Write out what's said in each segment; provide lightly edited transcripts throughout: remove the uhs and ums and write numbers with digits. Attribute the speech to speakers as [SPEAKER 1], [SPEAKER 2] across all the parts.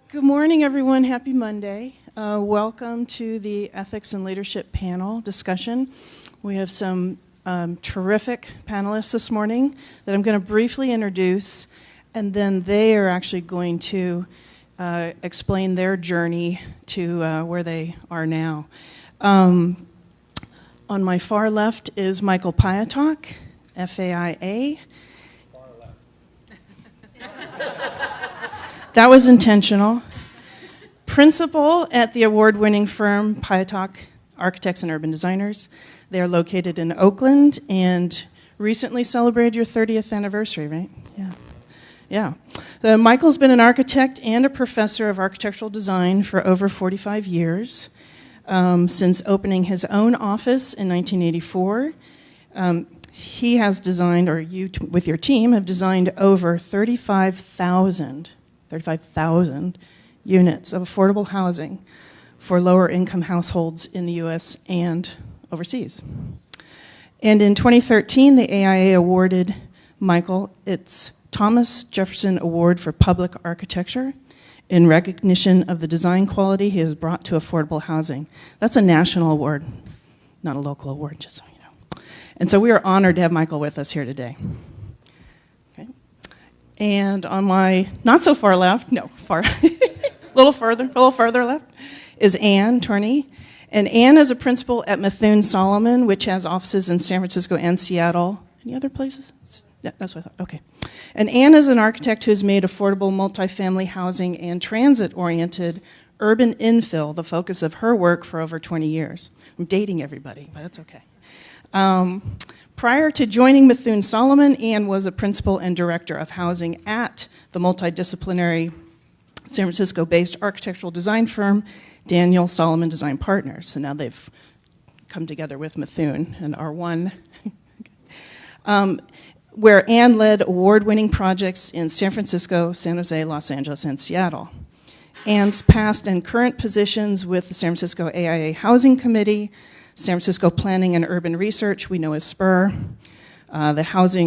[SPEAKER 1] Good morning, everyone. Happy Monday. Welcome to the Ethics and Leadership panel discussion. We have some terrific panelists this morning that I'm going to briefly introduce, and then they are actually going to explain their journey to where they are now. On my far left is Michael Pyatok, FAIA.
[SPEAKER 2] Far left.
[SPEAKER 1] That was intentional. Principal at the award-winning firm Pyatok Architects and Urban Designers. They are located in Oakland and recently celebrated your 30th anniversary, right? Yeah. Michael's been an architect and a professor of architectural design for over 45 years, since opening his own office in 1984. He has designed, or you with your team have designed over 35,000 units of affordable housing for lower income households in the U.S. and overseas. And in 2013, the AIA awarded Michael its Thomas Jefferson Award for Public Architecture in recognition of the design quality he has brought to affordable housing. That's a national award, not a local award, just so you know. And so we are honored to have Michael with us here today. And on my not so far left, a little further left, is Anne Torney. And Anne is a principal at Sullivan, which has offices in San Francisco and Seattle. Any other places? Yeah, that's what I thought. Okay. And Anne is an architect who has made affordable multifamily housing and transit-oriented urban infill the focus of her work for over 20 years. I'm dating everybody, but that's okay. Prior to joining Sullivan, Anne was a principal and director of housing at the multidisciplinary San Francisco-based architectural design firm Daniel Solomon Design Partners. So now they've come together with Methuen and are one. Where Anne led award-winning projects in San Francisco, San Jose, Los Angeles, and Seattle. Anne's past and current positions with the San Francisco AIA Housing Committee, San Francisco Planning and Urban Research, we know as SPUR, the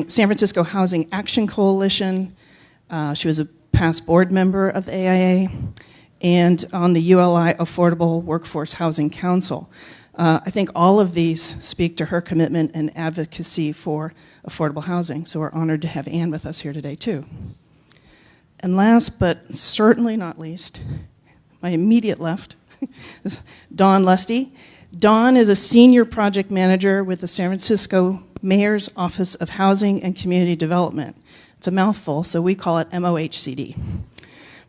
[SPEAKER 1] San Francisco Housing Action Coalition. She was a past board member of the AIA, and on the ULI Affordable Workforce Housing Council. I think all of these speak to her commitment and advocacy for affordable housing, so we're honored to have Anne with us here today, too. And last, but certainly not least, my immediate left is Don Lusty. Don is a senior project manager with the San Francisco Mayor's Office of Housing and Community Development. It's a mouthful, so we call it MOHCD.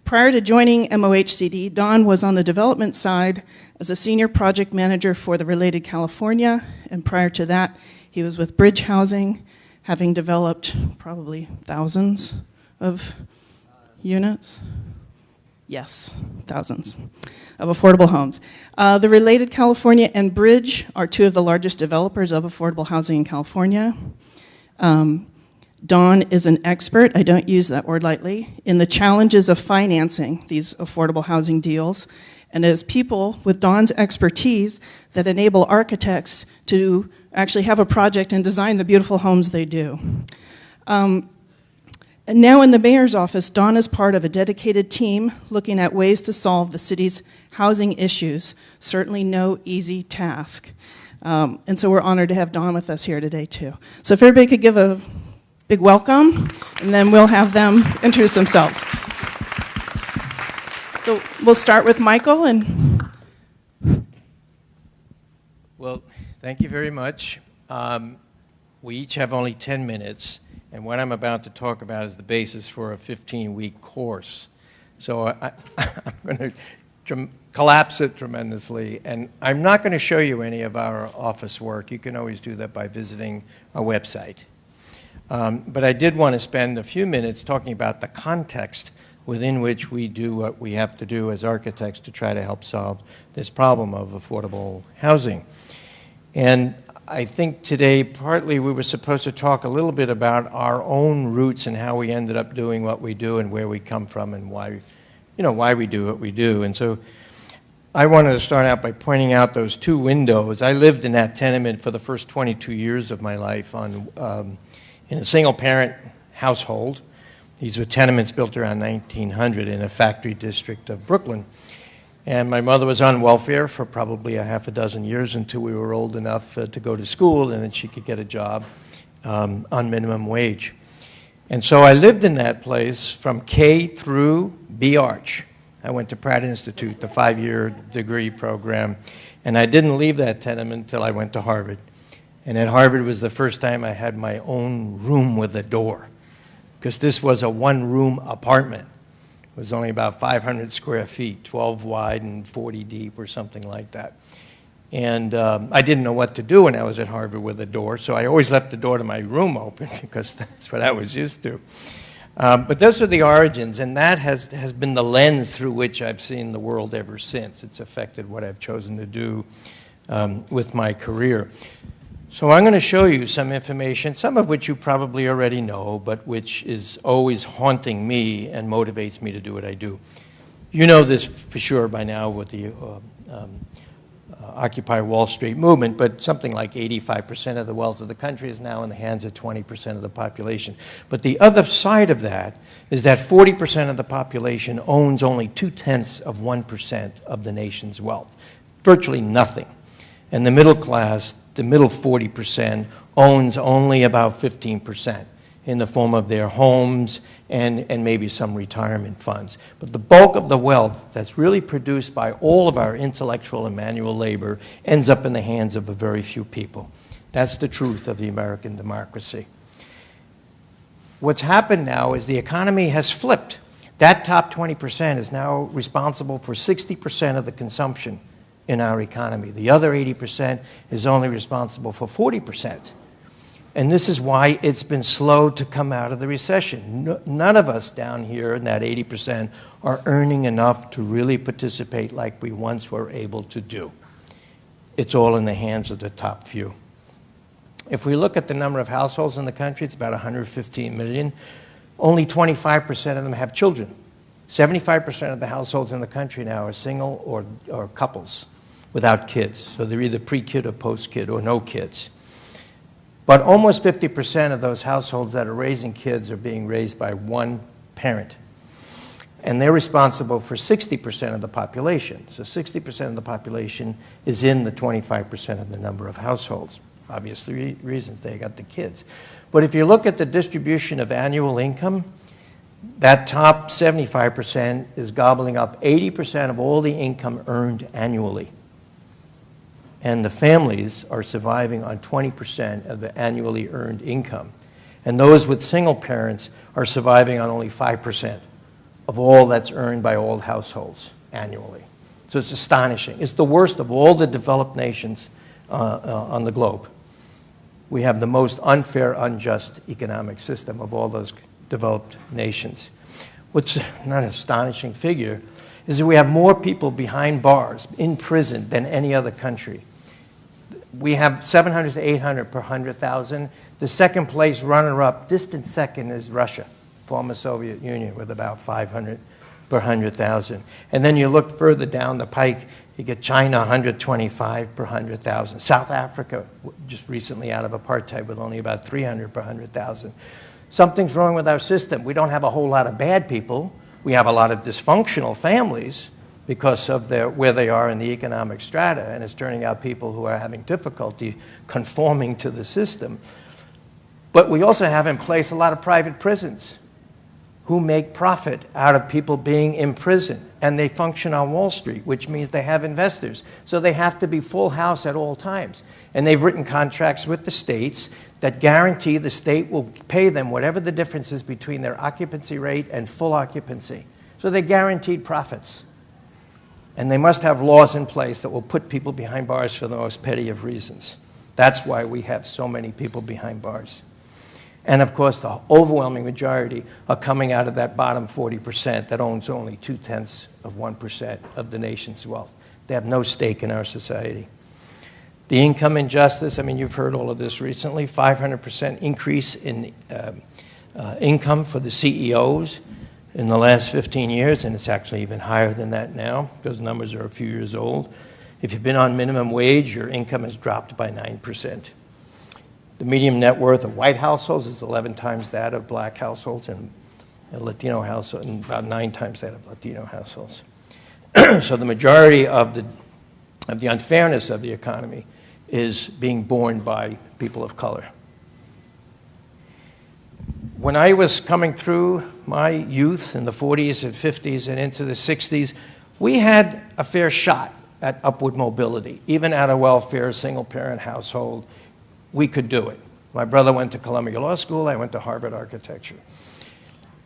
[SPEAKER 1] Prior to joining MOHCD, Don was on the development side as a senior project manager for the Related California, and prior to that, he was with Bridge Housing, having developed probably thousands of units. Yes, thousands of affordable homes. The Related California and Bridge are two of the largest developers of affordable housing in California. Don is an expert, I don't use that word lightly, in the challenges of financing these affordable housing deals, and it is people with Don's expertise that enable architects to actually have a project and design the beautiful homes they do. And now in the mayor's office, Don is part of a dedicated team looking at ways to solve the city's housing issues. Certainly no easy task. And so we're honored to have Don with us here today, too. So if everybody could give a big welcome, and then we'll have them introduce themselves. So we'll start with Michael.
[SPEAKER 2] Well, thank you very much. We each have only 10 minutes. And what I'm about to talk about is the basis for a 15-week course. So I'm going to collapse it tremendously. And I'm not going to show you any of our office work. You can always do that by visiting our website. But I did want to spend a few minutes talking about the context within which we do what we have to do as architects to try to help solve this problem of affordable housing. And I think today, partly we were supposed to talk a little bit about our own roots and how we ended up doing what we do and where we come from and why we do what we do. And so I wanted to start out by pointing out those two windows. I lived in that tenement for the first 22 years of my life in a single-parent household. These were tenements built around 1900 in a factory district of Brooklyn. And my mother was on welfare for probably a half a dozen years until we were old enough to go to school, and then she could get a job on minimum wage. And so I lived in that place from K through B-Arch. I went to Pratt Institute, the 5-year degree program, and I didn't leave that tenement until I went to Harvard. And at Harvard was the first time I had my own room with a door, because this was a one-room apartment. It was only about 500 square feet, 12 wide and 40 deep or something like that. And I didn't know what to do when I was at Harvard with a door, so I always left the door to my room open because that's what I was used to. But those are the origins, and that has been the lens through which I've seen the world ever since. It's affected what I've chosen to do with my career. So I'm going to show you some information, some of which you probably already know, but which is always haunting me and motivates me to do what I do. You know this for sure by now with the Occupy Wall Street movement, but something like 85% of the wealth of the country is now in the hands of 20% of the population. But the other side of that is that 40% of the population owns only 0.2% of the nation's wealth, virtually nothing. And the middle class, the middle 40%, owns only about 15% in the form of their homes and maybe some retirement funds. But the bulk of the wealth that's really produced by all of our intellectual and manual labor ends up in the hands of a very few people. That's the truth of the American democracy. What's happened now is the economy has flipped. That top 20% is now responsible for 60% of the consumption in our economy. The other 80% is only responsible for 40%. And this is why it's been slow to come out of the recession. None of us down here in that 80% are earning enough to really participate like we once were able to do. It's all in the hands of the top few. If we look at the number of households in the country, it's about 115 million. Only 25% of them have children. 75% of the households in the country now are single or couples without kids. So they're either pre-kid or post-kid or no kids. But almost 50% of those households that are raising kids are being raised by one parent. And they're responsible for 60% of the population. So 60% of the population is in the 25% of the number of households. Obviously, reasons they got the kids. But if you look at the distribution of annual income, that top 75% is gobbling up 80% of all the income earned annually. And the families are surviving on 20% of the annually earned income. And those with single parents are surviving on only 5% of all that's earned by all households annually. So it's astonishing. It's the worst of all the developed nations on the globe. We have the most unfair, unjust economic system of all those developed nations. What's not an astonishing figure is that we have more people behind bars, in prison, than any other country. We have 700 to 800 per 100,000. The second place runner-up, distant second, is Russia, former Soviet Union, with about 500 per 100,000. And then you look further down the pike, you get China, 125 per 100,000. South Africa, just recently out of apartheid, with only about 300 per 100,000. Something's wrong with our system. We don't have a whole lot of bad people. We have a lot of dysfunctional families because of where they are in the economic strata, and it's turning out people who are having difficulty conforming to the system. But we also have in place a lot of private prisons who make profit out of people being in prison, and they function on Wall Street, which means they have investors. So they have to be full house at all times. And they've written contracts with the states that guarantee the state will pay them whatever the difference is between their occupancy rate and full occupancy. So they're guaranteed profits. And they must have laws in place that will put people behind bars for the most petty of reasons. That's why we have so many people behind bars. And of course, the overwhelming majority are coming out of that bottom 40% that owns only 0.2% of the nation's wealth. They have no stake in our society. The income injustice, I mean, you've heard all of this recently, 500% increase in income for the CEOs in the last 15 years, and it's actually even higher than that now. Those numbers are a few years old. If you've been on minimum wage, your income has dropped by 9%. The median net worth of white households is 11 times that of black households, and Latino households, and about 9 times that of Latino households. So the majority of the unfairness of the economy is being borne by people of color. When I was coming through my youth in the 40s and 50s and into the 60s, we had a fair shot at upward mobility. Even at a welfare, single-parent household, we could do it. My brother went to Columbia Law School. I went to Harvard Architecture.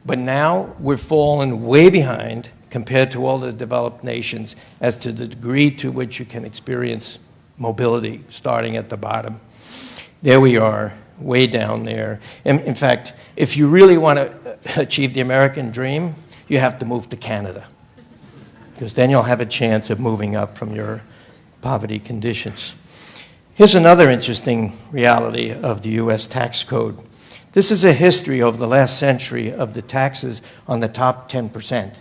[SPEAKER 2] But now we're fallen way behind compared to all the developed nations as to the degree to which you can experience mobility, starting at the bottom. There we are, way down there. In fact, if you really want to achieve the American dream, you have to move to Canada, because then you'll have a chance of moving up from your poverty conditions. Here's another interesting reality of the U.S. tax code. This is a history over the last century of the taxes on the top 10%.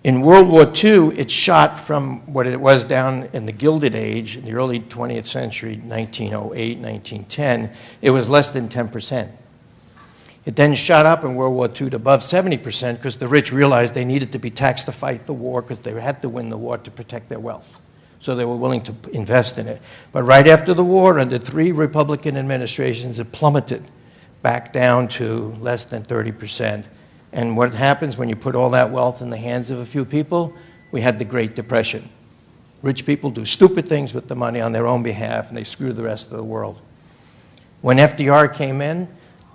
[SPEAKER 2] In World War II, it shot from what it was down in the Gilded Age, in the early 20th century, 1908, 1910, it was less than 10%. It then shot up in World War II to above 70% because the rich realized they needed to be taxed to fight the war because they had to win the war to protect their wealth. So they were willing to invest in it. But right after the war, under 3 Republican administrations, it plummeted back down to less than 30%. And what happens when you put all that wealth in the hands of a few people? We had the Great Depression. Rich people do stupid things with the money on their own behalf, and they screw the rest of the world. When FDR came in,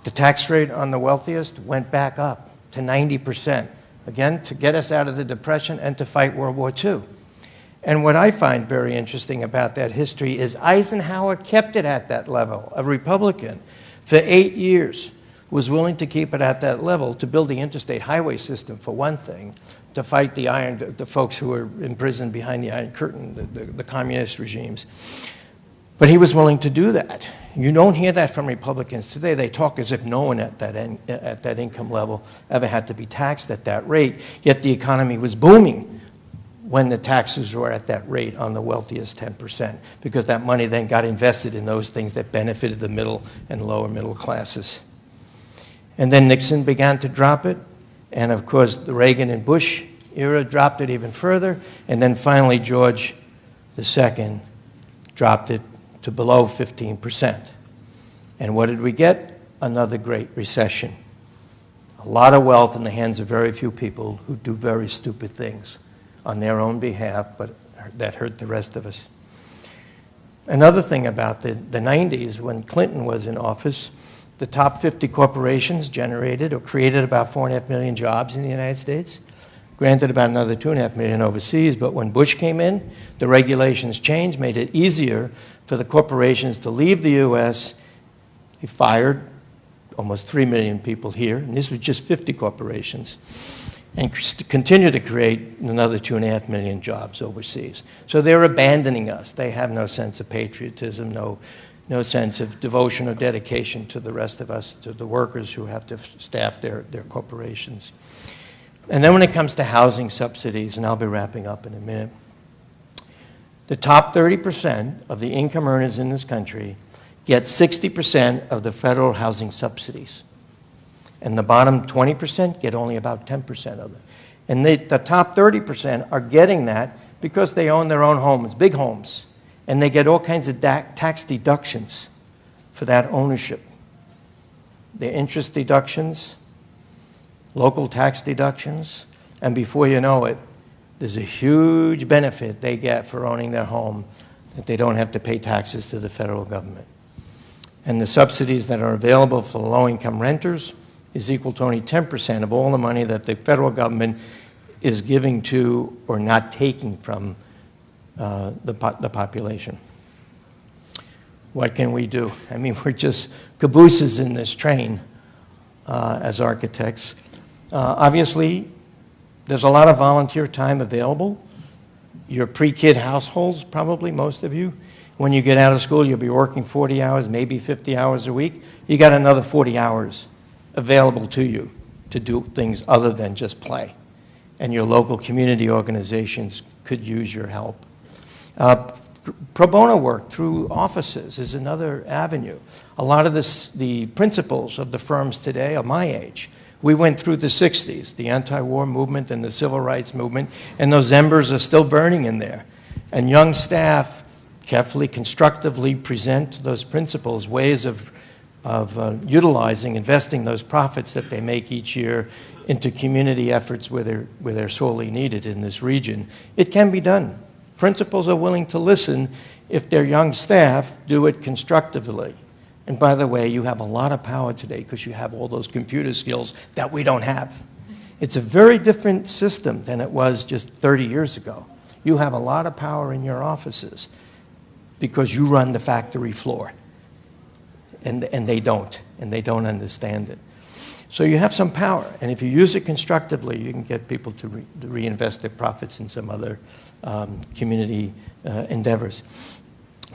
[SPEAKER 2] the tax rate on the wealthiest went back up to 90%, again, to get us out of the Depression and to fight World War II. And what I find very interesting about that history is Eisenhower kept it at that level. A Republican, for 8 years, was willing to keep it at that level to build the interstate highway system, for one thing, to fight the folks who were imprisoned behind the Iron Curtain, the communist regimes. But he was willing to do that. You don't hear that from Republicans today. They talk as if no one at that income level ever had to be taxed at that rate, yet the economy was booming when the taxes were at that rate on the wealthiest 10%, because that money then got invested in those things that benefited the middle and lower middle classes. And then Nixon began to drop it, and of course the Reagan and Bush era dropped it even further, and then finally George II dropped it to below 15%. And what did we get? Another great recession. A lot of wealth in the hands of very few people who do very stupid things on their own behalf, but that hurt the rest of us. Another thing about the 90s, when Clinton was in office, the top 50 corporations generated or created about 4.5 million jobs in the United States. Granted, about another 2.5 million overseas, but when Bush came in, the regulations changed, made it easier for the corporations to leave the U.S. He fired almost 3 million people here, and this was just 50 corporations, and continue to create another 2.5 million jobs overseas. So they're abandoning us. They have no sense of patriotism, no sense of devotion or dedication to the rest of us, to the workers who have to staff their corporations. And then when it comes to housing subsidies, and I'll be wrapping up in a minute, the top 30% of the income earners in this country get 60% of the federal housing subsidies. And the bottom 20% get only about 10% of it. And the top 30% are getting that because they own their own homes, big homes. And they get all kinds of tax deductions for that ownership. The interest deductions, local tax deductions, and before you know it, there's a huge benefit they get for owning their home that they don't have to pay taxes to the federal government. And the subsidies that are available for low-income renters is equal to only 10% of all the money that the federal government is giving to or not taking from the population. What can we do? I mean, we're just cabooses in this train as architects. Obviously, there's a lot of volunteer time available. Your pre-kid households, probably most of you, when you get out of school, you'll be working 40 hours, maybe 50 hours a week. You got another 40 hours available to you to do things other than just play. And your local community organizations could use your help. Pro bono work through offices is another avenue. A lot of the principals of the firms today are my age. We went through the 60s, the anti-war movement and the civil rights movement, and those embers are still burning in there. And young staff carefully, constructively present those principles, ways of utilizing, investing those profits that they make each year into community efforts where they're sorely needed in this region. It can be done. Principals are willing to listen if their young staff do it constructively. And by the way, you have a lot of power today because you have all those computer skills that we don't have. It's a very different system than it was just 30 years ago. You have a lot of power in your offices because you run the factory floor. And they don't understand it. So you have some power, and if you use it constructively, you can get people to reinvest their profits in some other community endeavors.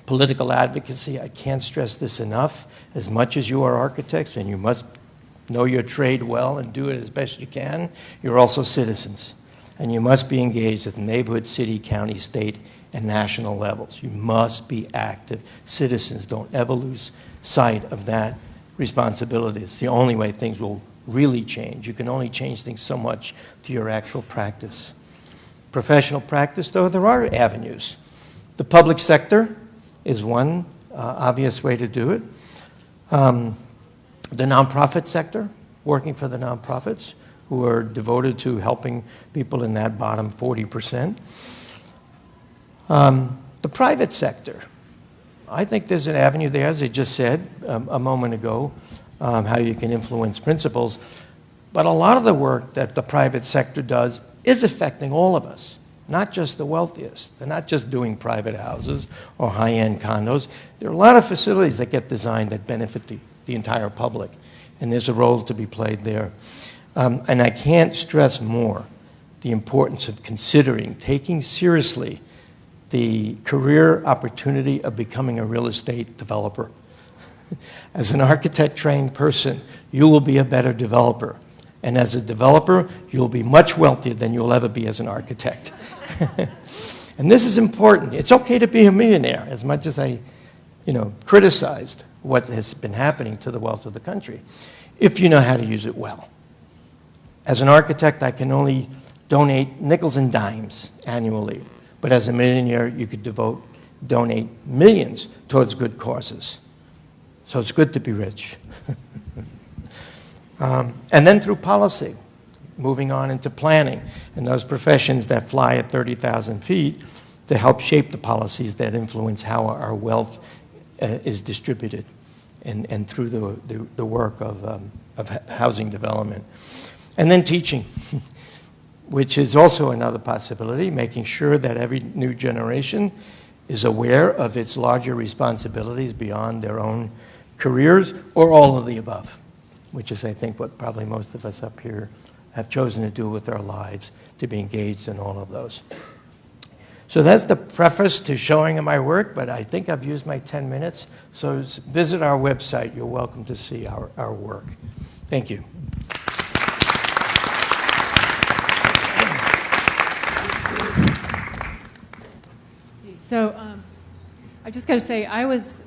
[SPEAKER 2] Political advocacy, I can't stress this enough. As much as you are architects, and you must know your trade well and do it as best you can, you're also citizens. And you must be engaged at the neighborhood, city, county, state, and national levels. You must be active citizens. Don't ever lose sight of that responsibility. It's the only way things will really change. You can only change things so much through your actual practice. Professional practice, though, there are avenues. The public sector is one obvious way to do it. The nonprofit sector, working for the nonprofits who are devoted to helping people in that bottom 40%. The private sector, I think there's an avenue there, as I just said a moment ago, how you can influence principles. But a lot of the work that the private sector does is affecting all of us, not just the wealthiest. They're not just doing private houses or high-end condos. There are a lot of facilities that get designed that benefit the entire public, and there's a role to be played there. And I can't stress more the importance of considering, taking seriously, the career opportunity of becoming a real estate developer. As an architect-trained person, you will be a better developer. And as a developer, you'll be much wealthier than you'll ever be as an architect. And this is important. It's okay to be a millionaire, as much as I, criticized what has been happening to the wealth of the country, if you know how to use it well. As an architect, I can only donate nickels and dimes annually. But as a millionaire, you could donate millions towards good causes. So it's good to be rich. And then through policy, moving on into planning, and those professions that fly at 30,000 feet to help shape the policies that influence how our wealth is distributed, and through the work of housing development. And then teaching, which is also another possibility, making sure that every new generation is aware of its larger responsibilities beyond their own careers, or all of the above, which is, I think, what probably most of us up here have chosen to do with our lives, to be engaged in all of those. So that's the preface to showing my work, but I think I've used my 10 minutes. So visit our website. You're welcome to see our work. Thank you.
[SPEAKER 3] So I just got to say, I was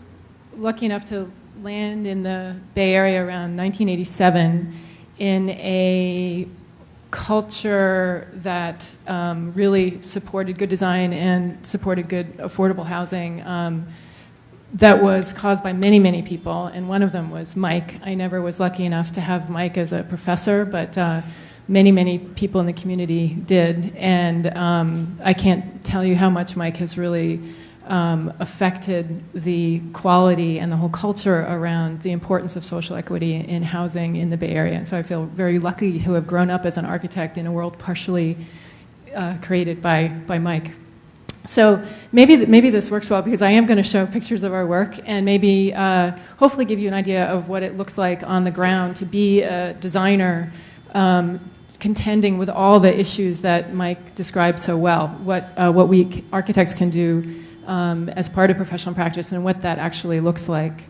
[SPEAKER 3] lucky enough to land in the Bay Area around 1987 in a culture that really supported good design and supported good affordable housing that was caused by many, many people, and one of them was Mike. I never was lucky enough to have Mike as a professor, but many, many people in the community did, and I can't tell you how much Mike has really affected the quality and the whole culture around the importance of social equity in housing in the Bay Area. And so I feel very lucky to have grown up as an architect in a world partially created by Mike. So maybe this works well, because I am going to show pictures of our work and maybe hopefully give you an idea of what it looks like on the ground to be a designer contending with all the issues that Mike described so well, what we architects can do as part of professional practice and what that actually looks like.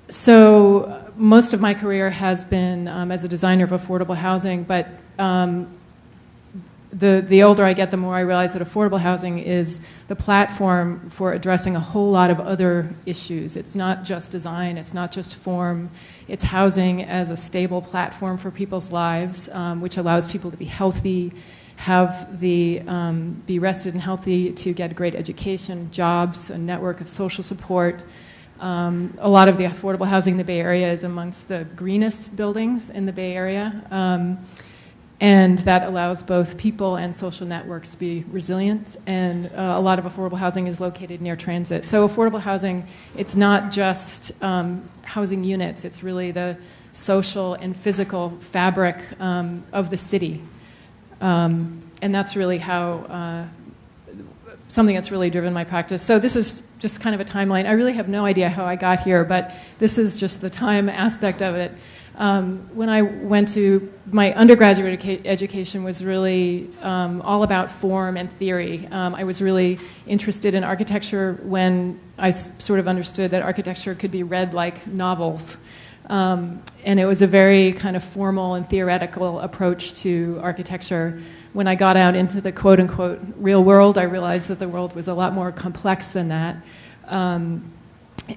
[SPEAKER 3] So most of my career has been as a designer of affordable housing, but the older I get, the more I realize that affordable housing is the platform for addressing a whole lot of other issues. It's not just design, it's not just form, it's housing as a stable platform for people's lives, which allows people to be healthy, be rested and healthy, to get great education, jobs, a network of social support. A lot of the affordable housing in the Bay Area is amongst the greenest buildings in the Bay Area. And that allows both people and social networks to be resilient. And a lot of affordable housing is located near transit. So affordable housing, it's not just housing units. It's really the social and physical fabric of the city. And that's really how, something that's really driven my practice. So this is just kind of a timeline. I really have no idea how I got here, but this is just the time aspect of it. When I went to my undergraduate education was really all about form and theory. I was really interested in architecture when I sort of understood that architecture could be read like novels. And it was a very kind of formal and theoretical approach to architecture. When I got out into the quote-unquote real world, I realized that the world was a lot more complex than that.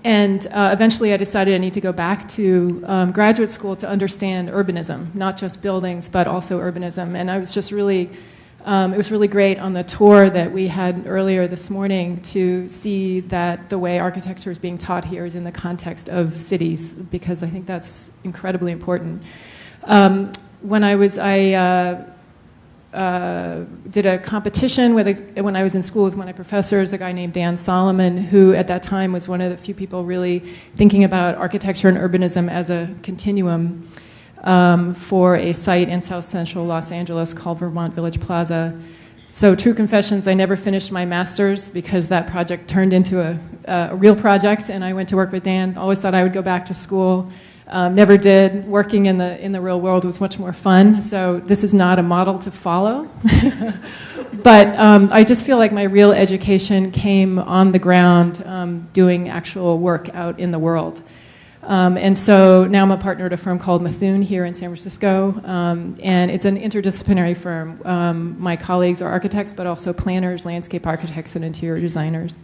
[SPEAKER 3] And eventually I decided I need to go back to graduate school to understand urbanism, not just buildings, but also urbanism. And I was just really, it was really great on the tour that we had earlier this morning to see that the way architecture is being taught here is in the context of cities, because I think that's incredibly important. When I did a competition when I was in school with one of my professors, a guy named Don Sullivan, who at that time was one of the few people really thinking about architecture and urbanism as a continuum for a site in South Central Los Angeles called Vermont Village Plaza. So true confessions, I never finished my master's because that project turned into a real project, and I went to work with Dan. Always thought I would go back to school. Never did. Working in the real world was much more fun. So this is not a model to follow. But I just feel like my real education came on the ground doing actual work out in the world. And so now I'm a partner at a firm called Methuen here in San Francisco. And it's an interdisciplinary firm. My colleagues are architects, but also planners, landscape architects, and interior designers.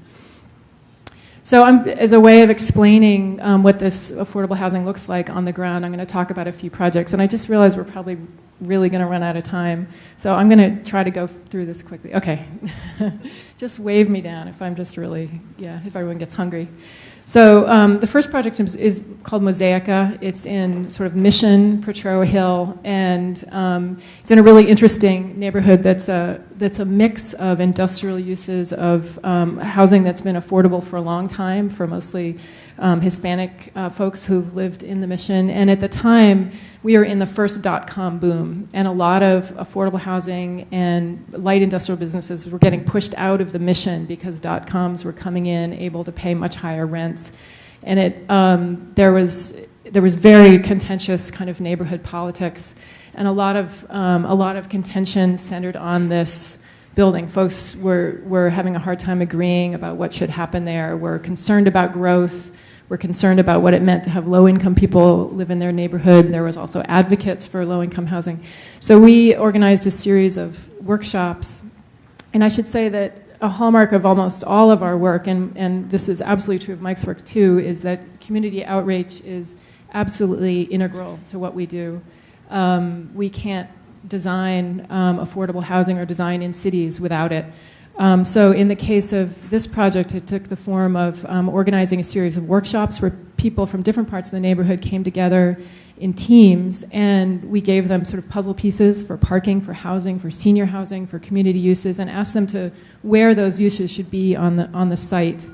[SPEAKER 3] So as a way of explaining what this affordable housing looks like on the ground, I'm going to talk about a few projects. And I just realized we're probably really going to run out of time. So I'm going to try to go through this quickly. Okay. Just wave me down if I'm just really, if everyone gets hungry. So the first project is called Mosaica. It's in sort of Mission, Potrero Hill, and it's in a really interesting neighborhood that's a mix of industrial uses of housing that's been affordable for a long time for mostly Hispanic folks who've lived in the Mission. And at the time, we were in the first dot-com boom, and a lot of affordable housing and light industrial businesses were getting pushed out of the Mission because dot-coms were coming in, able to pay much higher rents. And there was very contentious kind of neighborhood politics, and a lot of contention centered on this building. Folks were having a hard time agreeing about what should happen there. Were concerned about growth. We're concerned about what it meant to have low-income people live in their neighborhood. There was also advocates for low-income housing. So we organized a series of workshops. And I should say that a hallmark of almost all of our work, and this is absolutely true of Mike's work too, is that community outreach is absolutely integral to what we do. We can't design affordable housing or design in cities without it. So in the case of this project, it took the form of organizing a series of workshops where people from different parts of the neighborhood came together in teams, and we gave them sort of puzzle pieces for parking, for housing, for senior housing, for community uses, and asked them to where those uses should be on the site.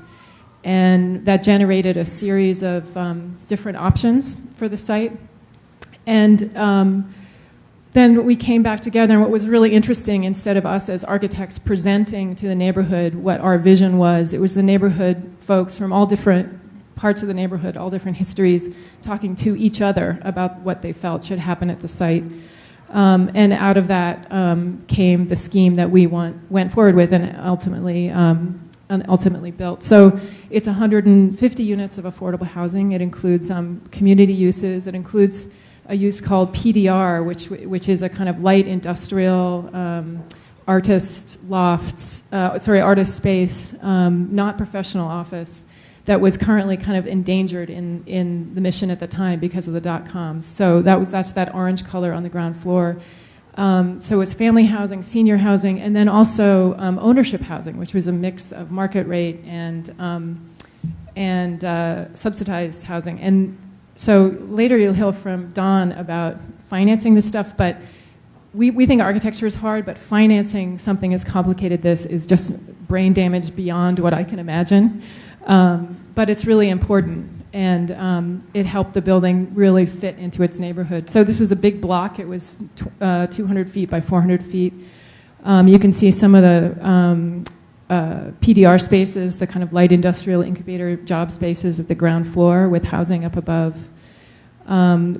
[SPEAKER 3] And that generated a series of different options for the site. And then we came back together, and what was really interesting, instead of us as architects presenting to the neighborhood what our vision was, it was the neighborhood folks from all different parts of the neighborhood, all different histories, talking to each other about what they felt should happen at the site. And out of that came the scheme that we went forward with and ultimately built. So it's 150 units of affordable housing. It includes community uses. It includes a use called PDR, which is a kind of light industrial artist lofts, artist space, not professional office, that was currently kind of endangered in the Mission at the time because of the dot-coms. So that's that orange color on the ground floor. So it's family housing, senior housing, and then also ownership housing, which was a mix of market rate and subsidized housing. And so later you'll hear from Don about financing this stuff, but we think architecture is hard, but financing something as complicated this is just brain damage beyond what I can imagine. But it's really important, and it helped the building really fit into its neighborhood. So this was a big block. It was 200 feet by 400 feet. You can see some of the PDR spaces, the kind of light industrial incubator job spaces at the ground floor with housing up above.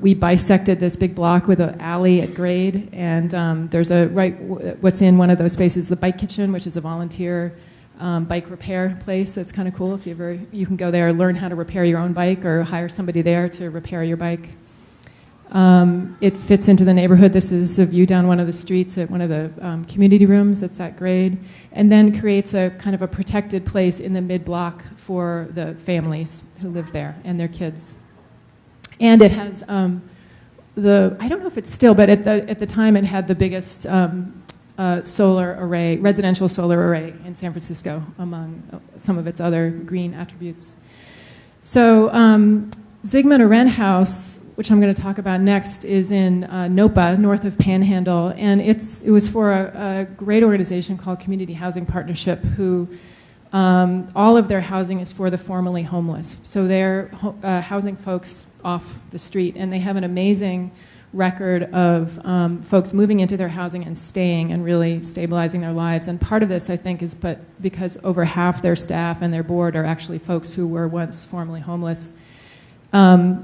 [SPEAKER 3] We bisected this big block with an alley at grade, and there's what's in one of those spaces, the bike kitchen, which is a volunteer bike repair place. That's kind of cool. If you can go there and learn how to repair your own bike or hire somebody there to repair your bike. It fits into the neighborhood. This is a view down one of the streets at one of the community rooms that's that grade, and then creates a kind of a protected place in the mid-block for the families who live there and their kids. And it has I don't know if it's still, but at the time it had the biggest solar array, residential solar array in San Francisco among some of its other green attributes. So Zygmunt Arendt House, which I'm going to talk about next, is in Nopa, north of Panhandle, and it was for a great organization called Community Housing Partnership, who all of their housing is for the formerly homeless. So they're housing folks off the street, and they have an amazing record of folks moving into their housing and staying and really stabilizing their lives. And part of this, I think, is because over half their staff and their board are actually folks who were once formerly homeless. In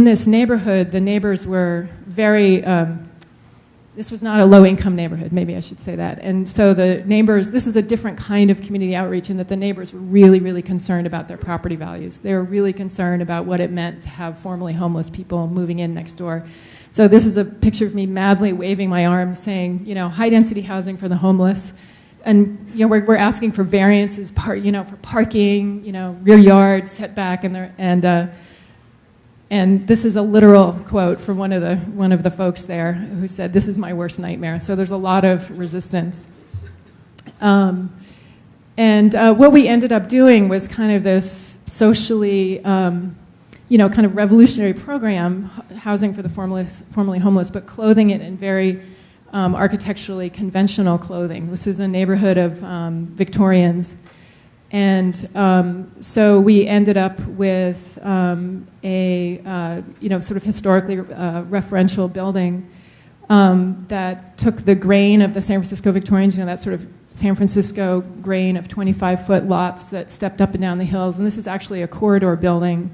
[SPEAKER 3] this neighborhood, the neighbors were very, this was not a low-income neighborhood, maybe I should say that. And so the neighbors, this was a different kind of community outreach in that the neighbors were really, really concerned about their property values. They were really concerned about what it meant to have formerly homeless people moving in next door. So this is a picture of me madly waving my arms saying, high-density housing for the homeless. And we're asking for variances, for parking, rear yard, setback, and this is a literal quote from one of the folks there who said, "This is my worst nightmare." So there's a lot of resistance. What we ended up doing was kind of this socially, kind of revolutionary program, housing for the formerly homeless, but clothing it in very architecturally conventional clothing. This is a neighborhood of Victorians. And so we ended up with a sort of historically referential building that took the grain of the San Francisco Victorians, that sort of San Francisco grain of 25-foot lots that stepped up and down the hills. And this is actually a corridor building.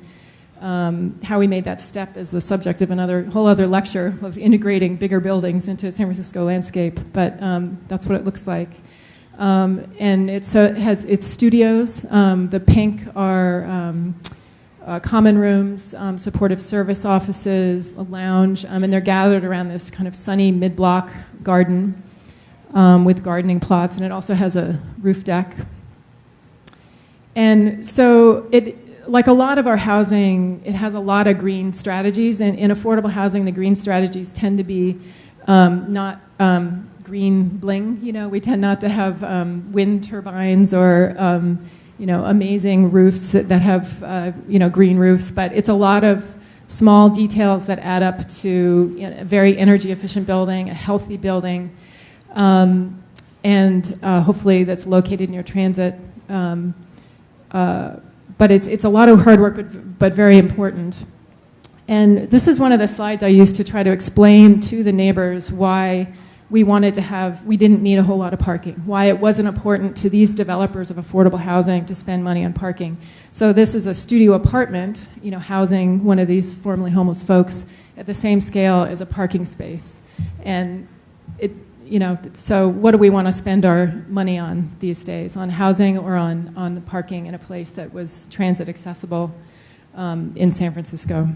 [SPEAKER 3] How we made that step is the subject of whole other lecture of integrating bigger buildings into San Francisco landscape. But that's what it looks like. And it has its studios. The pink are common rooms, supportive service offices, a lounge, and they're gathered around this kind of sunny mid-block garden with gardening plots, and it also has a roof deck. And so like a lot of our housing, it has a lot of green strategies, and in affordable housing, the green strategies tend to be not green bling. We tend not to have wind turbines or amazing roofs that have green roofs, but it's a lot of small details that add up to a very energy efficient building, a healthy building, and hopefully that's located near transit. But it's a lot of hard work, but very important. And this is one of the slides I used to try to explain to the neighbors why we didn't need a whole lot of parking, why it wasn't important to these developers of affordable housing to spend money on parking. So this is a studio apartment, housing one of these formerly homeless folks at the same scale as a parking space. And so what do we want to spend our money on these days? On housing or on parking in a place that was transit accessible in San Francisco?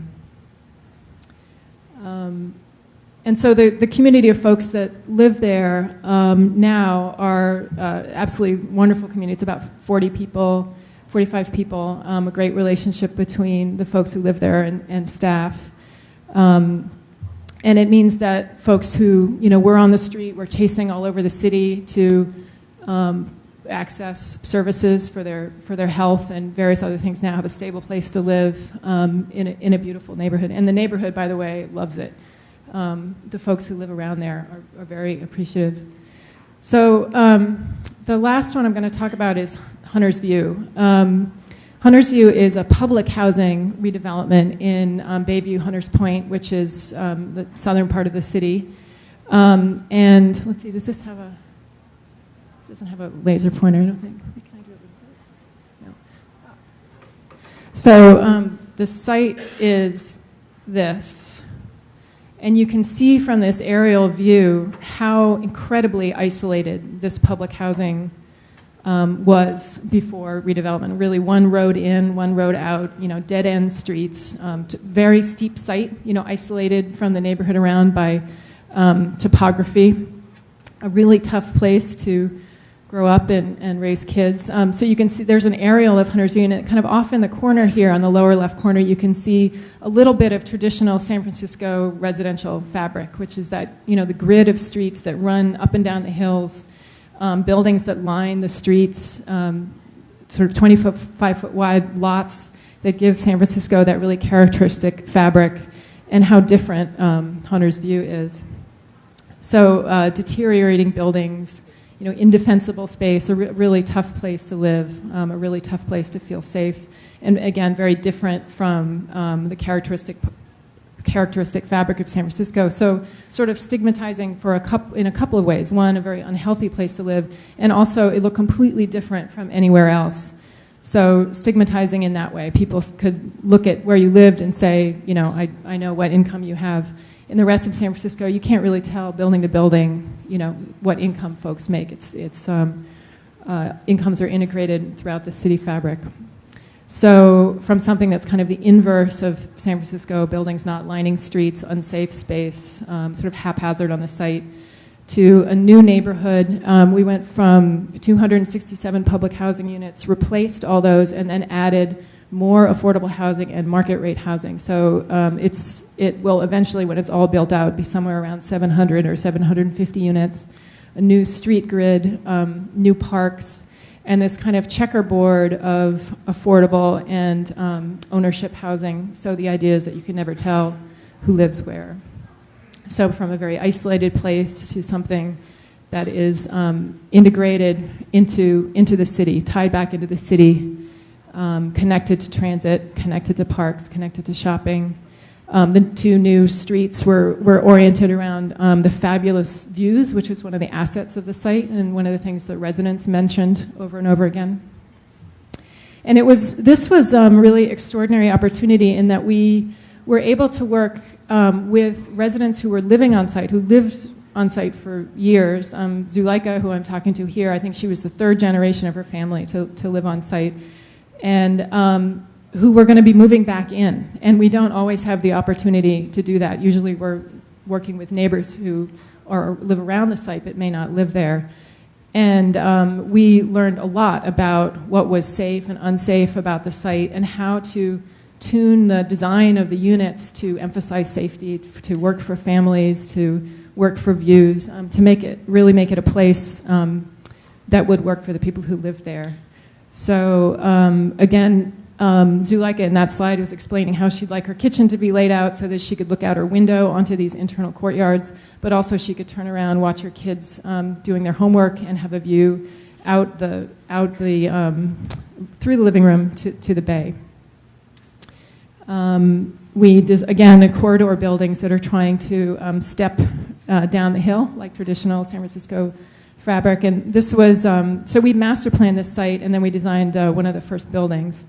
[SPEAKER 3] and so the community of folks that live there now are absolutely wonderful community. It's about 40 people, 45 people, a great relationship between the folks who live there and staff. And it means that folks who, we're on the street, we're chasing all over the city to access services for their health and various other things, now have a stable place to live in a beautiful neighborhood. And the neighborhood, by the way, loves it. The folks who live around there are very appreciative. So the last one I'm going to talk about is Hunter's View. Hunter's View is a public housing redevelopment in Bayview, Hunters Point, which is the southern part of the city. And let's see, does this have a... This doesn't have a laser pointer, I don't think. Can I do it with this? No. So the site is this. And you can see from this aerial view how incredibly isolated this public housing was before redevelopment. Really one road in, one road out, dead-end streets, very steep site, isolated from the neighborhood around by topography. A really tough place to grow up and raise kids. So you can see there's an aerial of Hunter's View, and kind of off in the corner here on the lower left corner, you can see a little bit of traditional San Francisco residential fabric, which is that, the grid of streets that run up and down the hills, buildings that line the streets, sort of 20-foot, 5-foot wide lots that give San Francisco that really characteristic fabric, and how different Hunter's View is. So deteriorating buildings, indefensible space, a really tough place to live, a really tough place to feel safe, and again, very different from the characteristic fabric of San Francisco. So sort of stigmatizing in a couple of ways. One, a very unhealthy place to live, and also it looked completely different from anywhere else. So stigmatizing in that way. People could look at where you lived and say, I know what income you have. In the rest of San Francisco, you can't really tell building to building, what income folks make. Incomes are integrated throughout the city fabric. So from something that's kind of the inverse of San Francisco, buildings not lining streets, unsafe space, sort of haphazard on the site, to a new neighborhood. We went from 267 public housing units, replaced all those, and then added more affordable housing and market rate housing. So it will eventually, when it's all built out, be somewhere around 700 or 750 units, a new street grid, new parks, and this kind of checkerboard of affordable and ownership housing. So the idea is that you can never tell who lives where. So from a very isolated place to something that is integrated into the city, tied back into the city, connected to transit, connected to parks, connected to shopping. The two new streets were oriented around the fabulous views, which was one of the assets of the site and one of the things that residents mentioned over and over again. And this was a really extraordinary opportunity in that we were able to work with residents who were living on site, who lived on site for years. Zuleika, who I'm talking to here, I think she was the third generation of her family to live on site, and who were going to be moving back in. And we don't always have the opportunity to do that. Usually we're working with neighbors who live around the site but may not live there. And we learned a lot about what was safe and unsafe about the site and how to tune the design of the units to emphasize safety, to work for families, to work for views, to really make it a place that would work for the people who live there. So again, Zuleika in that slide was explaining how she'd like her kitchen to be laid out so that she could look out her window onto these internal courtyards, but also she could turn around, watch her kids doing their homework, and have a view through the living room to the bay. Again, corridor buildings that are trying to step down the hill like traditional San Francisco fabric. And this was, so we master planned this site, and then we designed one of the first buildings,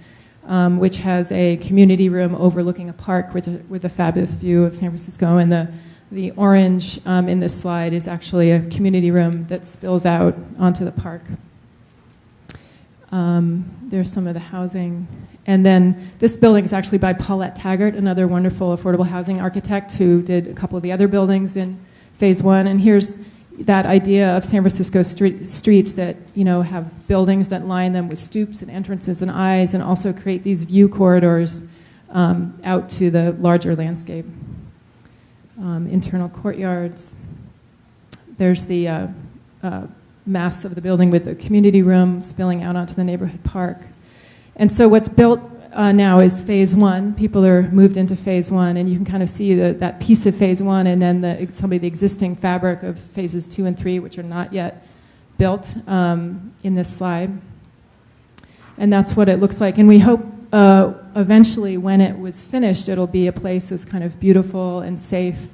[SPEAKER 3] which has a community room overlooking a park with a fabulous view of San Francisco. And the orange in this slide is actually a community room that spills out onto the park. There's some of the housing. And then this building is actually by Paulette Taggart, another wonderful affordable housing architect who did a couple of the other buildings in Phase 1. And here's that idea of San Francisco streets that, you know, have buildings that line them with stoops and entrances and eyes, and also create these view corridors out to the larger landscape. Internal courtyards. There's the mass of the building with the community room spilling out onto the neighborhood park. And so what's built now is Phase 1. People are moved into Phase 1, and you can kind of see that piece of Phase 1 and then some of the existing fabric of Phases 2 and 3, which are not yet built in this slide. And that's what it looks like. And we hope eventually, when it was finished, it'll be a place as kind of beautiful and safe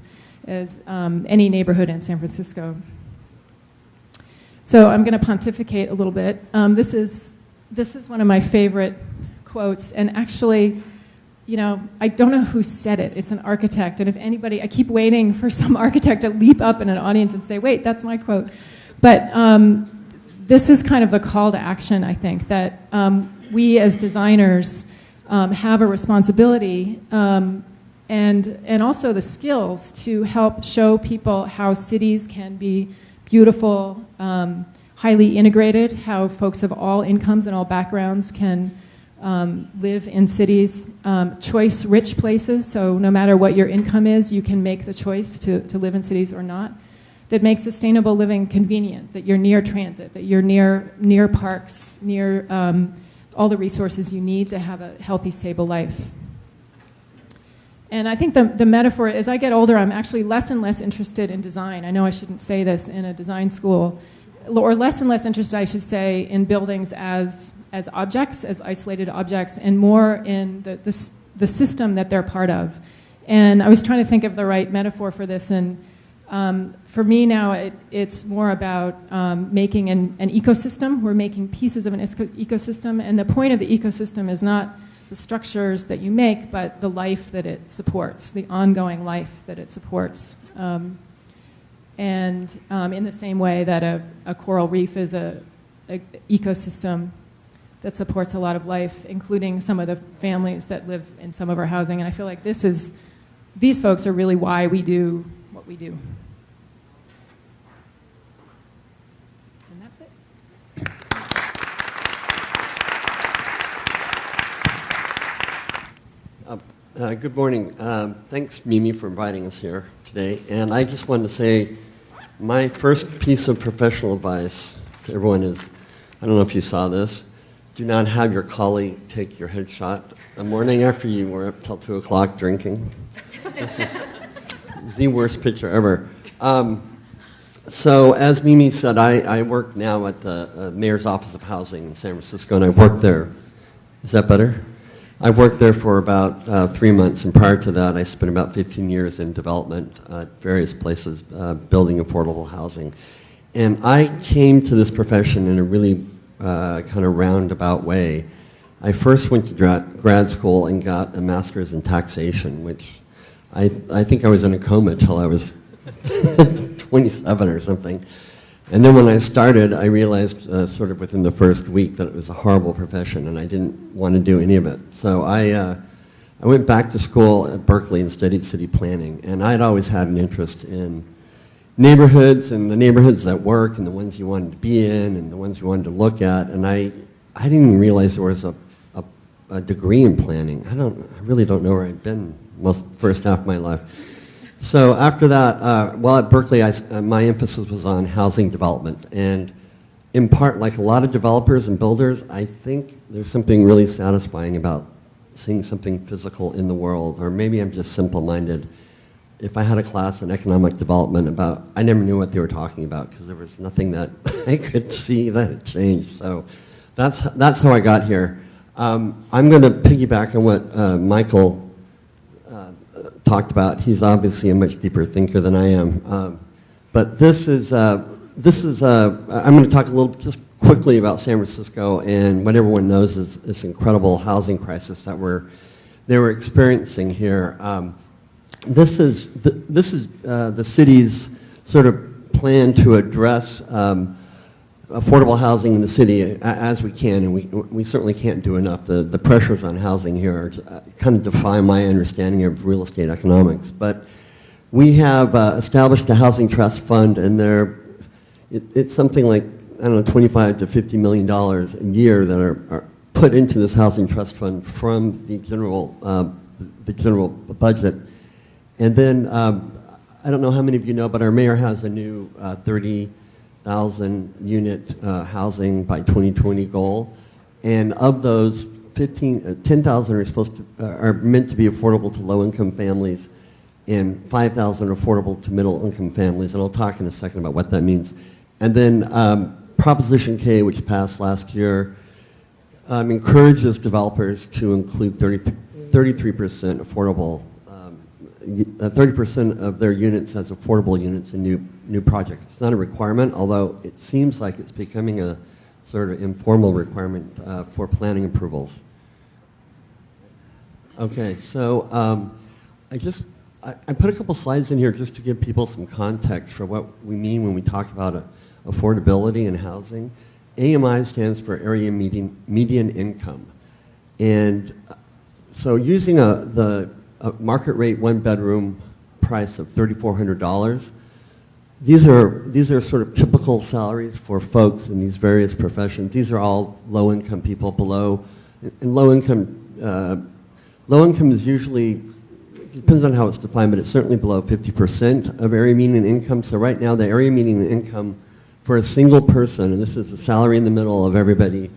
[SPEAKER 3] as any neighborhood in San Francisco. So I'm going to pontificate a little bit. This is one of my favorite quotes, and actually, you know, I don't know who said it. It's an architect, and if anybody, I keep waiting for some architect to leap up in an audience and say, wait, that's my quote. But this is kind of the call to action, I think, that we as designers have a responsibility and also the skills to help show people how cities can be beautiful, highly integrated, how folks of all incomes and all backgrounds can live in cities, choice-rich places, so no matter what your income is, you can make the choice to live in cities or not, that make sustainable living convenient, that you're near transit, that you're near parks, near all the resources you need to have a healthy, stable life. And I think the metaphor, as I get older, I'm actually less and less interested in design. I know I shouldn't say this in a design school, or less and less interested, I should say, in buildings as objects, as isolated objects, and more in the system that they're part of. And I was trying to think of the right metaphor for this, and for me now, it's more about making an ecosystem. We're making pieces of an ecosystem, and the point of the ecosystem is not the structures that you make, but the life that it supports, the ongoing life that it supports. And in the same way that a coral reef is an ecosystem that supports a lot of life, including some of the families that live in some of our housing. And I feel like these folks are really why we do what we do. And that's it.
[SPEAKER 4] Good morning. Thanks, Mimi, for inviting us here today. And I just wanted to say my first piece of professional advice to everyone is, I don't know if you saw this, do not have your colleague take your headshot the morning after you were up till 2 o'clock drinking. This is the worst picture ever. So as Mimi said, I work now at the Mayor's Office of Housing in San Francisco, and I worked there. Is that better? I worked there for about 3 months, and prior to that, I spent about 15 years in development at various places, building affordable housing. And I came to this profession in a really kind of roundabout way. I first went to grad school and got a master's in taxation, which I think I was in a coma till I was 27 or something. And then when I started, I realized sort of within the first week that it was a horrible profession and I didn't want to do any of it. So I went back to school at Berkeley and studied city planning. And I'd always had an interest in neighborhoods and the neighborhoods that work and the ones you wanted to be in and the ones you wanted to look at. And I didn't even realize there was a degree in planning. I really don't know where I'd been first half of my life. So after that, while at Berkeley, my emphasis was on housing development. And in part, like a lot of developers and builders, I think there's something really satisfying about seeing something physical in the world, or maybe I'm just simple-minded. If I had a class in economic development I never knew what they were talking about because there was nothing that I could see that had changed. So that's how I got here. I'm going to piggyback on what Michael talked about. He's obviously a much deeper thinker than I am. But I'm going to talk a little just quickly about San Francisco and what everyone knows is this incredible housing crisis that they were experiencing here. This is the city's sort of plan to address affordable housing in the city as we can, and we certainly can't do enough. The pressures on housing here kind of defy my understanding of real estate economics. But we have established a housing trust fund, and it's something like, I don't know, $25 to $50 million a year that are put into this housing trust fund from the general budget. And then, I don't know how many of you know, but our mayor has a new 30,000 unit housing by 2020 goal. And of those, 10,000 are meant to be affordable to low-income families, and 5,000 are affordable to middle-income families. And I'll talk in a second about what that means. And then Proposition K, which passed last year, encourages developers to include 33% affordable, 30% of their units as affordable units in new projects. It's not a requirement, although it seems like it's becoming a sort of informal requirement for planning approvals. Okay, so I put a couple slides in here just to give people some context for what we mean when we talk about affordability in housing. AMI stands for Area Median Income. And so using the market rate one-bedroom price of $3,400, these are sort of typical salaries for folks in these various professions. These are all low-income people below, and low-income is usually, depends on how it's defined, but it's certainly below 50% of area median income. So right now, the area median income for a single person, and this is the salary in the middle of everybody,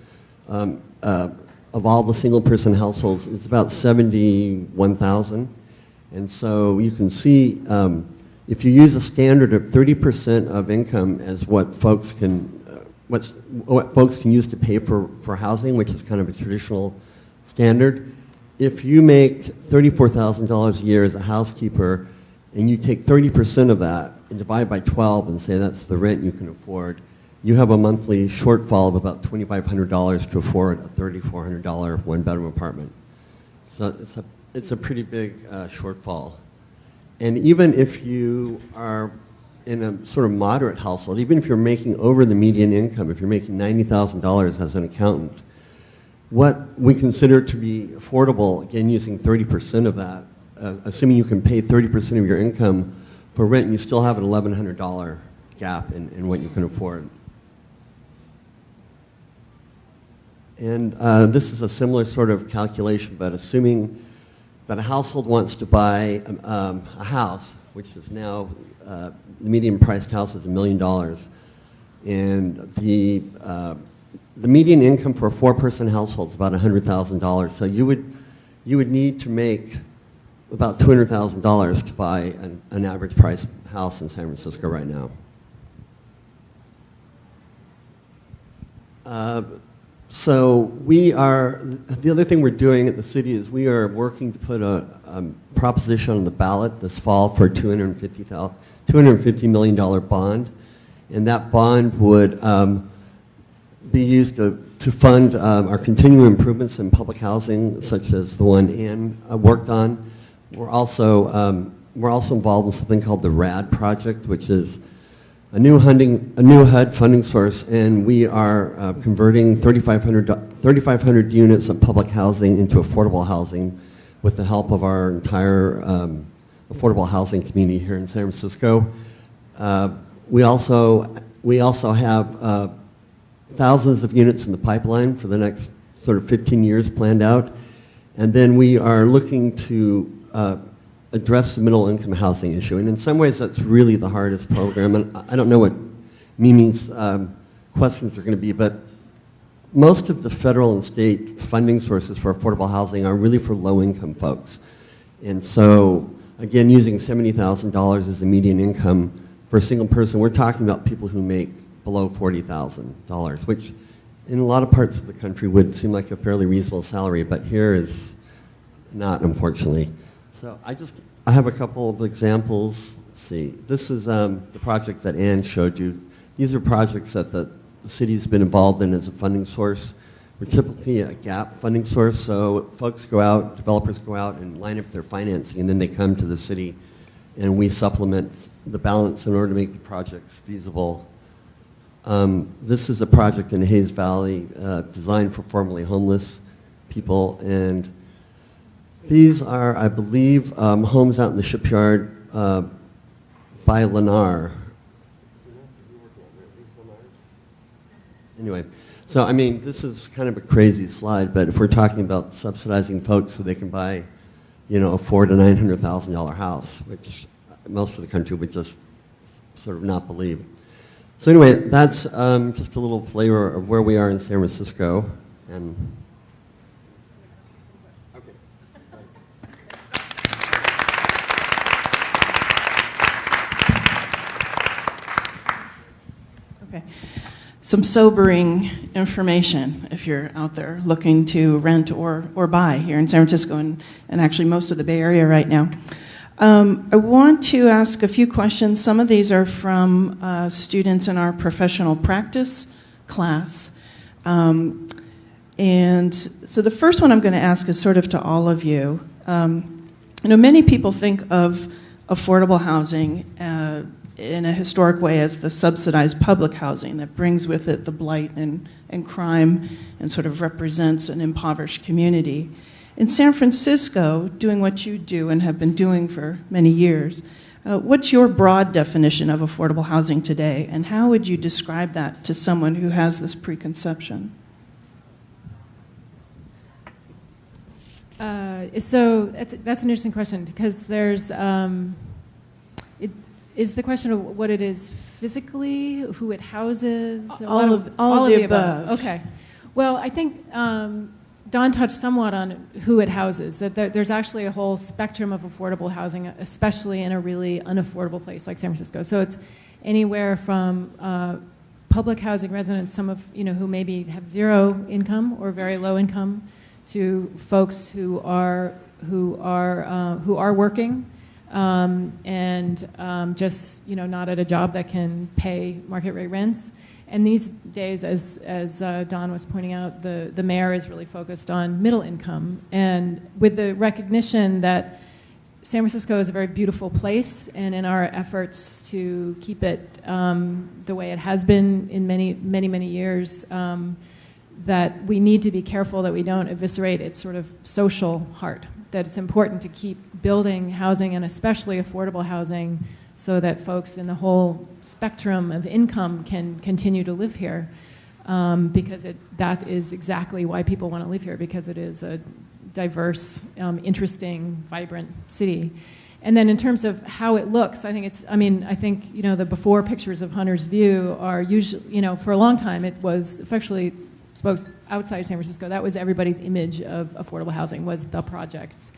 [SPEAKER 4] of all the single-person households, it's about $71,000. And so you can see, if you use a standard of 30% of income as what folks can use to pay for housing, which is kind of a traditional standard, if you make $34,000 a year as a housekeeper, and you take 30% of that and divide by 12 and say that's the rent you can afford, you have a monthly shortfall of about $2,500 to afford a $3,400 one-bedroom apartment. So it's a pretty big shortfall. And even if you are in a sort of moderate household, even if you're making over the median income, if you're making $90,000 as an accountant, what we consider to be affordable, again using 30% of that, assuming you can pay 30% of your income for rent, you still have an $1,100 gap in what you can afford. And this is a similar sort of calculation, but assuming that a household wants to buy a house, which is now, the median priced house is $1 million, and the median income for a four-person household is about $100,000. So you would need to make about $200,000 to buy an average price house in San Francisco right now. So the other thing we're doing at the city is we are working to put a proposition on the ballot this fall for a $250 million bond. And that bond would be used to fund our continuing improvements in public housing, such as the one Anne worked on. We're also involved in something called the RAD project, which is a new HUD funding source, and we are converting 3,500 units of public housing into affordable housing with the help of our entire affordable housing community here in San Francisco. We also have thousands of units in the pipeline for the next sort of 15 years planned out, and then we are looking to address the middle-income housing issue. And in some ways, that's really the hardest program. And I don't know what Mimi's questions are going to be, but most of the federal and state funding sources for affordable housing are really for low-income folks. And so, again, using $70,000 as the median income for a single person, we're talking about people who make below $40,000, which in a lot of parts of the country would seem like a fairly reasonable salary, but here is not, unfortunately. So I have a couple of examples. Let's see. This is the project that Anne showed you. These are projects that the city's been involved in as a funding source. We're typically a gap funding source, so folks go out, developers go out and line up their financing, and then they come to the city, and we supplement the balance in order to make the projects feasible. This is a project in Hayes Valley designed for formerly homeless people, and these are, I believe, homes out in the shipyard by Lennar. Anyway, so I mean, this is kind of a crazy slide, but if we're talking about subsidizing folks so they can buy, you know, a $400,000 to $900,000 house, which most of the country would just sort of not believe. So anyway, that's just a little flavor of where we are in San Francisco. And
[SPEAKER 1] okay. Some sobering information if you're out there looking to rent or buy here in San Francisco and actually most of the Bay Area right now. I want to ask a few questions. Some of these are from students in our professional practice class. And so the first one I'm going to ask is sort of to all of you. You know, many people think of affordable housing in a historic way as the subsidized public housing that brings with it the blight and crime and sort of represents an impoverished community. In San Francisco, doing what you do and have been doing for many years, what's your broad definition of affordable housing today, and how would you describe that to someone who has this preconception?
[SPEAKER 3] So that's an interesting question, because there's is the question of what it is physically, who it houses?
[SPEAKER 1] All of the above.
[SPEAKER 3] Okay. Well, I think Don touched somewhat on who it houses, that there's actually a whole spectrum of affordable housing, especially in a really unaffordable place like San Francisco. So it's anywhere from public housing residents, some of who maybe have zero income or very low income, to folks who are working and just not at a job that can pay market rate rents. And these days, as Don was pointing out, the mayor is really focused on middle income, and with the recognition that San Francisco is a very beautiful place, and in our efforts to keep it the way it has been in many years, that we need to be careful that we don't eviscerate its sort of social heart, that it's important to keep building housing, and especially affordable housing, so that folks in the whole spectrum of income can continue to live here, because that is exactly why people want to live here, because it is a diverse, interesting, vibrant city. And then in terms of how it looks, I think the before pictures of Hunter's View are usually, for a long time it was effectively spoke outside San Francisco. That was everybody's image of affordable housing, was the projects.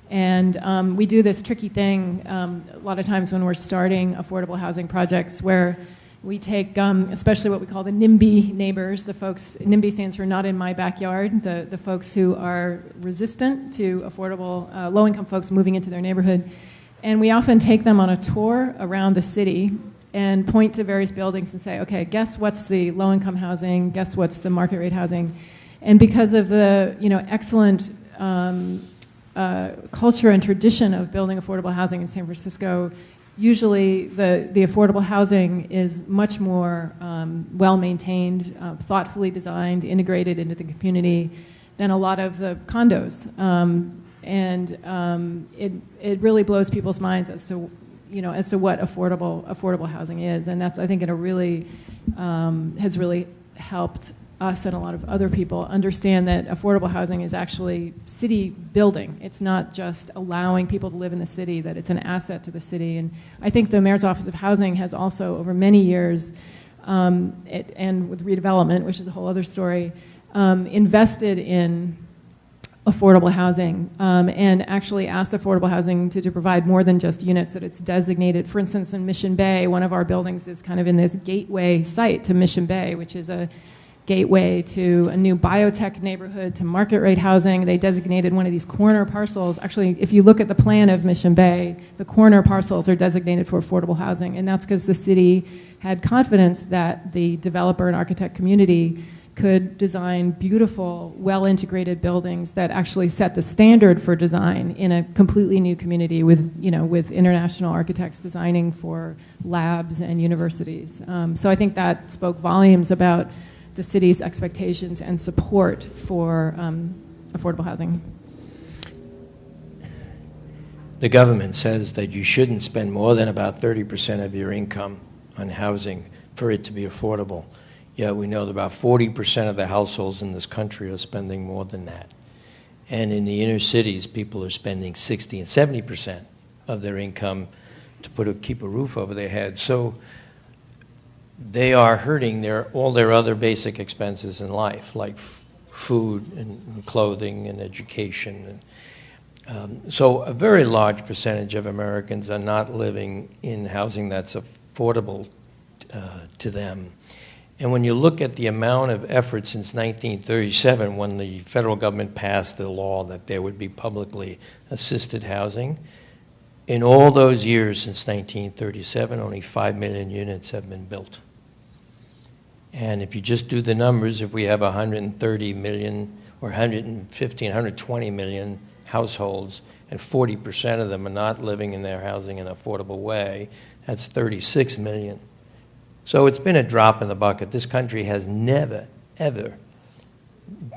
[SPEAKER 3] And we do this tricky thing a lot of times when we're starting affordable housing projects, where we take, especially what we call the NIMBY neighbors, the folks, NIMBY stands for not in my backyard, the folks who are resistant to affordable, low-income folks moving into their neighborhood. And we often take them on a tour around the city and point to various buildings and say, okay, guess what's the low-income housing, guess what's the market rate housing. And because of the excellent culture and tradition of building affordable housing in San Francisco, usually the affordable housing is much more well-maintained, thoughtfully designed, integrated into the community than a lot of the condos. It really blows people's minds as to what affordable housing is, and that's, I think, has really helped us and a lot of other people understand that affordable housing is actually city building. It's not just allowing people to live in the city, that it's an asset to the city. And I think the Mayor's Office of Housing has also, over many years, and with redevelopment, which is a whole other story, invested in affordable housing, and actually asked affordable housing to provide more than just units that it's designated. For instance, in Mission Bay, one of our buildings is kind of in this gateway site to Mission Bay, which is a gateway to a new biotech neighborhood, to market rate housing. They designated one of these corner parcels. Actually, if you look at the plan of Mission Bay, the corner parcels are designated for affordable housing, and that's because the city had confidence that the developer and architect community could design beautiful, well-integrated buildings that actually set the standard for design in a completely new community with, with international architects designing for labs and universities. So I think that spoke volumes about the city's expectations and support for affordable housing.
[SPEAKER 2] The government says that you shouldn't spend more than about 30% of your income on housing for it to be affordable. Yet we know that about 40% of the households in this country are spending more than that. And in the inner cities, people are spending 60 and 70% of their income to keep a roof over their head. So they are hurting all their other basic expenses in life, like food and clothing and education. So a very large percentage of Americans are not living in housing that's affordable to them. And when you look at the amount of effort since 1937, when the federal government passed the law that there would be publicly assisted housing, in all those years since 1937, only 5 million units have been built. And if you just do the numbers, if we have 130 million or 115, 120 million households, and 40% of them are not living in their housing in an affordable way, that's 36 million. So it's been a drop in the bucket. This country has never, ever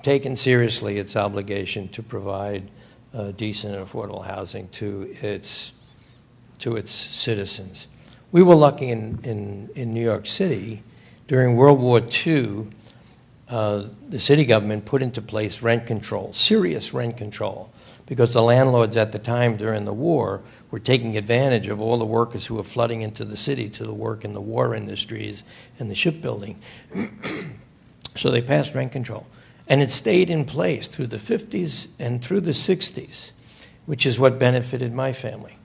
[SPEAKER 2] taken seriously its obligation to provide decent and affordable housing to its citizens. We were lucky in New York City. During World War II, the city government put into place rent control, serious rent control, because the landlords at the time during the war were taking advantage of all the workers who were flooding into the city to work in the war industries and the shipbuilding. So they passed rent control. And it stayed in place through the 50s and through the 60s, which is what benefited my family.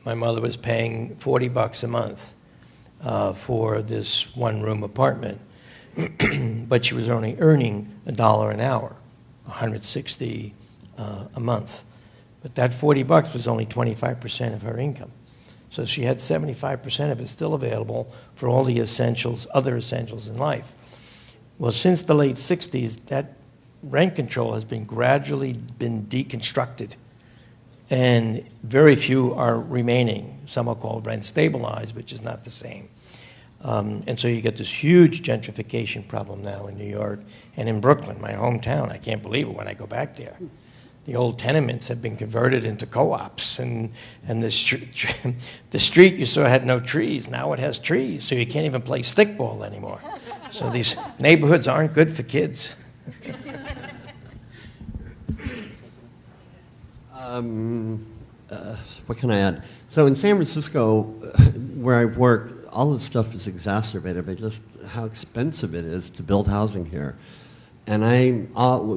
[SPEAKER 2] My mother was paying $40 a month for this one-room apartment, but she was only earning $1 an hour, $160 a month. But that $40 was only 25% of her income. So she had 75% of it still available for all the essentials, other essentials in life. Well, since the late 60s, that rent control has been gradually deconstructed, and very few are remaining. Some are called rent stabilized, which is not the same. And so you get this huge gentrification problem now in New York and in Brooklyn, my hometown. I can't believe it when I go back there. The old tenements have been converted into co-ops, and the street you saw had no trees. Now it has trees, so you can't even play stickball anymore. So these neighborhoods aren't good for kids.
[SPEAKER 4] What can I add? So in San Francisco, where I've worked, all this stuff is exacerbated by just how expensive it is to build housing here. And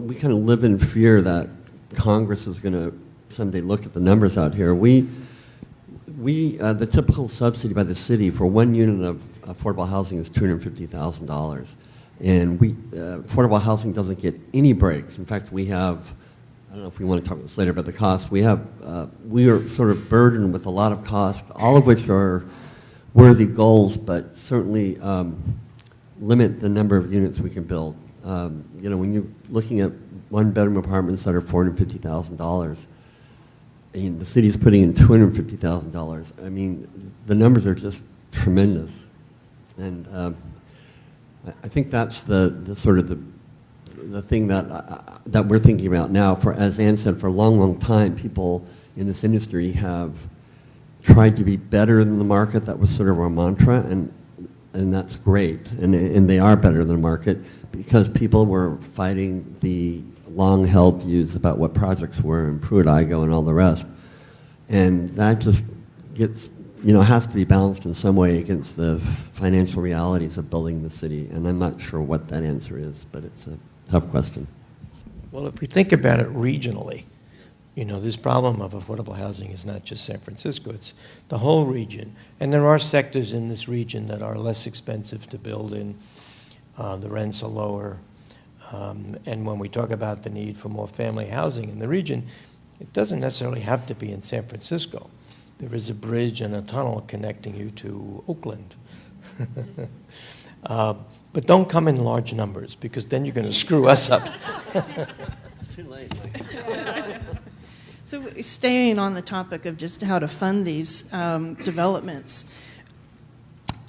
[SPEAKER 4] we kind of live in fear that Congress is going to someday look at the numbers out here. The typical subsidy by the city for one unit of affordable housing is $250,000. And affordable housing doesn't get any breaks. In fact, we have, I don't know if we want to talk about this later about the cost, we are sort of burdened with a lot of costs, all of which are worthy goals, but certainly limit the number of units we can build. When you're looking at one-bedroom apartments that are $450,000, and the city's putting in $250,000, I mean, the numbers are just tremendous. And I think that's the sort of the thing that we're thinking about now. As Anne said, for a long, long time, people in this industry have tried to be better than the market. That was sort of our mantra, and that's great. And they are better than the market because people were fighting the long-held views about what projects were and Pruitt-Igoe and all the rest. And that just gets, has to be balanced in some way against the financial realities of building the city. And I'm not sure what that answer is, but it's a tough question.
[SPEAKER 2] Well, if we think about it regionally, this problem of affordable housing is not just San Francisco, it's the whole region. And there are sectors in this region that are less expensive to build in. The rents are lower. And when we talk about the need for more family housing in the region, it doesn't necessarily have to be in San Francisco. There is a bridge and a tunnel connecting you to Oakland. But don't come in large numbers, because then you're going to screw us up.
[SPEAKER 4] It's too late.
[SPEAKER 1] So staying on the topic of just how to fund these developments,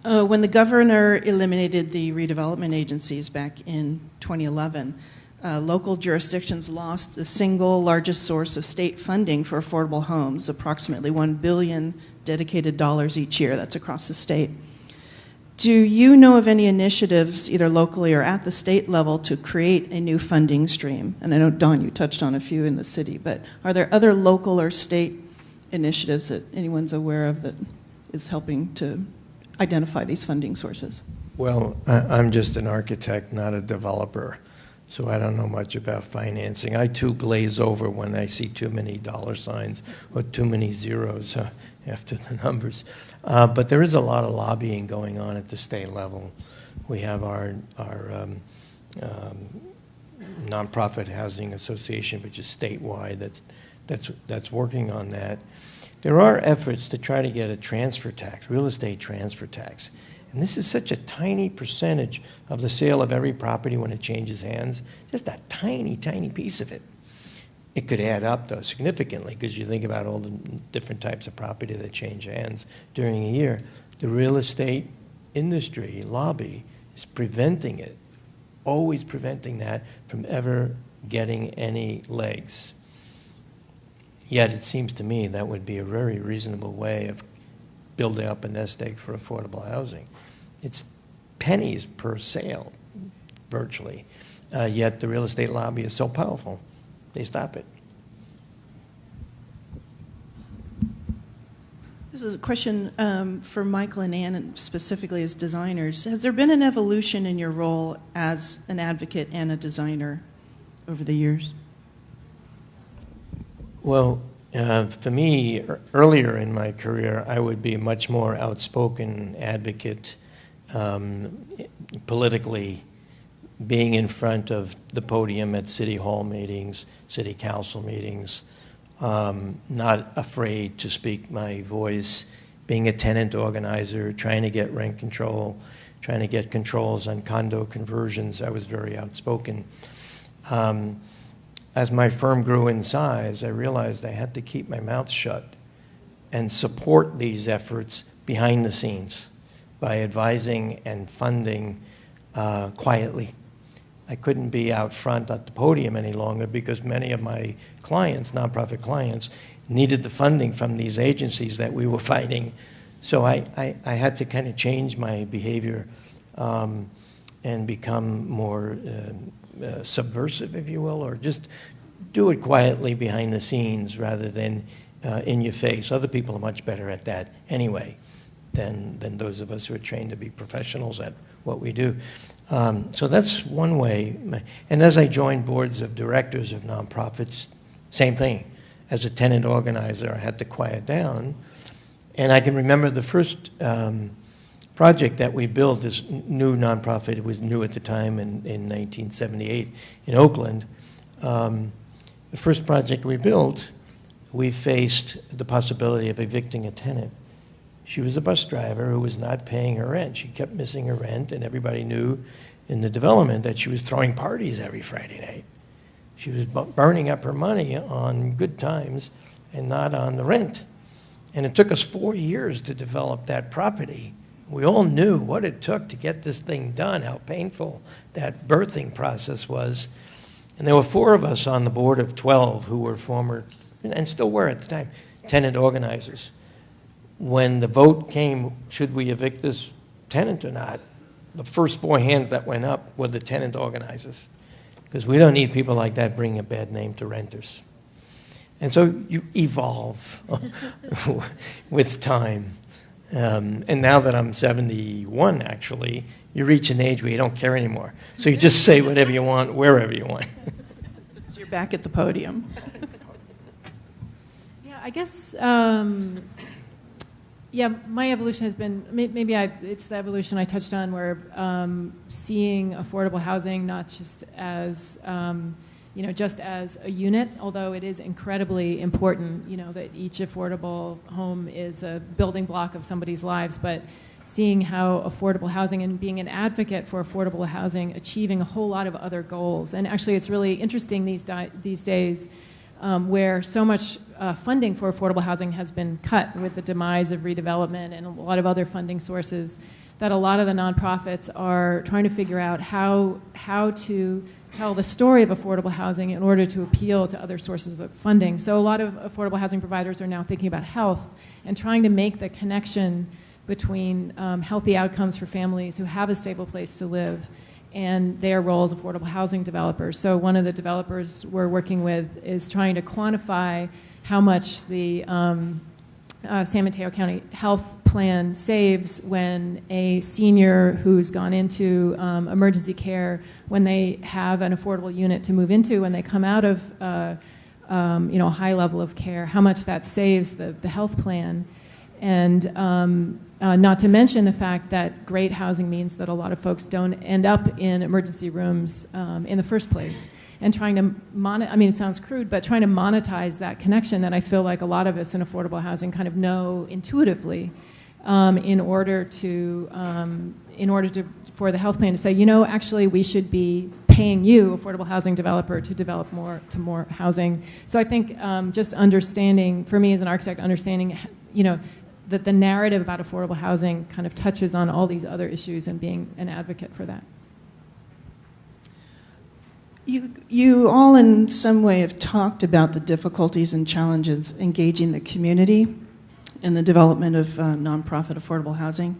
[SPEAKER 1] when the governor eliminated the redevelopment agencies back in 2011, local jurisdictions lost the single largest source of state funding for affordable homes, approximately $1 billion dedicated dollars each year. That's across the state. Do you know of any initiatives, either locally or at the state level, to create a new funding stream? And I know, Don, you touched on a few in the city, but are there other local or state initiatives that anyone's aware of that is helping to identify these funding sources?
[SPEAKER 2] Well, I'm just an architect, not a developer, so I don't know much about financing. I, too, glaze over when I see too many dollar signs or too many zeros after the numbers. But there is a lot of lobbying going on at the state level. We have our nonprofit housing association, which is statewide, that's working on that. There are efforts to try to get a transfer tax, real estate transfer tax. And this is such a tiny percentage of the sale of every property when it changes hands, just a tiny, tiny piece of it. It could add up, though, significantly, because you think about all the different types of property that change hands during a year. The real estate industry lobby is preventing it, always preventing that from ever getting any legs. Yet it seems to me that would be a very reasonable way of building up a nest egg for affordable housing. It's pennies per sale, virtually. Yet the real estate lobby is so powerful, they stop it.
[SPEAKER 1] This is a question for Michael and Anne, and specifically as designers. Has there been an evolution in your role as an advocate and a designer over the years?
[SPEAKER 2] Well, for me, earlier in my career, I would be a much more outspoken advocate politically, being in front of the podium at city hall meetings, city council meetings, not afraid to speak my voice, being a tenant organizer, trying to get rent control, trying to get controls on condo conversions. I was very outspoken. As my firm grew in size, I realized I had to keep my mouth shut and support these efforts behind the scenes by advising and funding quietly. I couldn't be out front at the podium any longer because many of my clients, nonprofit clients, needed the funding from these agencies that we were fighting. So I had to kind of change my behavior and become more subversive, if you will, or just do it quietly behind the scenes rather than in your face. Other people are much better at that anyway than those of us who are trained to be professionals at what we do. So that's one way. And as I joined boards of directors of nonprofits, same thing. As a tenant organizer, I had to quiet down. And I can remember the first project that we built, this new nonprofit, it was new at the time in 1978 in Oakland. The first project we built, we faced the possibility of evicting a tenant. She was a bus driver who was not paying her rent. She kept missing her rent, and everybody knew in the development that she was throwing parties every Friday night. She was burning up her money on good times and not on the rent. And it took us 4 years to develop that property. We all knew what it took to get this thing done, how painful that birthing process was. And there were 4 of us on the board of 12 who were former, and still were at the time, tenant organizers. When the vote came, should we evict this tenant or not, the first 4 hands that went up were the tenant organizers, because we don't need people like that bringing a bad name to renters. And so you evolve with time. And now that I'm 71, actually, you reach an age where you don't care anymore. So you just say whatever you want, wherever you want.
[SPEAKER 1] So you're back at the podium.
[SPEAKER 3] Yeah, I guess, my evolution has been, it's the evolution I touched on where seeing affordable housing not just as, just as a unit, although it is incredibly important, that each affordable home is a building block of somebody's lives, but seeing how affordable housing and being an advocate for affordable housing, achieving a whole lot of other goals. And actually, it's really interesting these days where so much funding for affordable housing has been cut with the demise of redevelopment and a lot of other funding sources, that a lot of the nonprofits are trying to figure out how to tell the story of affordable housing in order to appeal to other sources of funding. So a lot of affordable housing providers are now thinking about health and trying to make the connection between healthy outcomes for families who have a stable place to live and their role as affordable housing developers. So one of the developers we're working with is trying to quantify how much the San Mateo County Health Plan saves when a senior who's gone into emergency care, when they have an affordable unit to move into, when they come out of a high level of care, how much that saves the health plan. And not to mention the fact that great housing means that a lot of folks don't end up in emergency rooms in the first place. And trying to it sounds crude, but trying to monetize that connection that I feel like a lot of us in affordable housing kind of know intuitively, in order for the health plan to say, actually we should be paying you, affordable housing developer, to develop more housing. So I think just understanding, for me as an architect, understanding, that the narrative about affordable housing kind of touches on all these other issues and being an advocate for that.
[SPEAKER 1] You all in some way have talked about the difficulties and challenges engaging the community in the development of nonprofit affordable housing.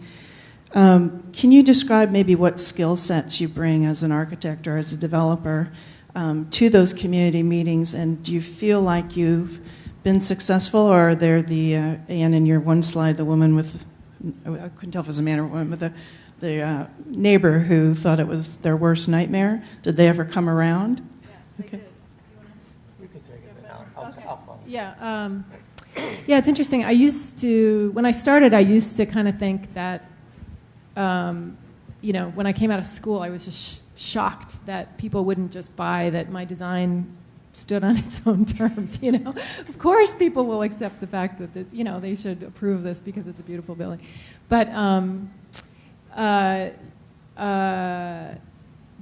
[SPEAKER 1] Can you describe maybe what skill sets you bring as an architect or as a developer to those community meetings, and do you feel like you've been successful, or are there Anne, in your one slide, the woman with, I couldn't tell if it was a man or a woman, with the neighbor who thought it was their worst nightmare? Did they ever come around?
[SPEAKER 3] Yeah, they did.
[SPEAKER 2] You can take it now. I'll follow.
[SPEAKER 3] Yeah, it's interesting. When I started, I used to kind of think that, when I came out of school, I was just shocked that people wouldn't just buy that my design stood on its own terms. Of course people will accept the fact that they should approve this because it's a beautiful building, but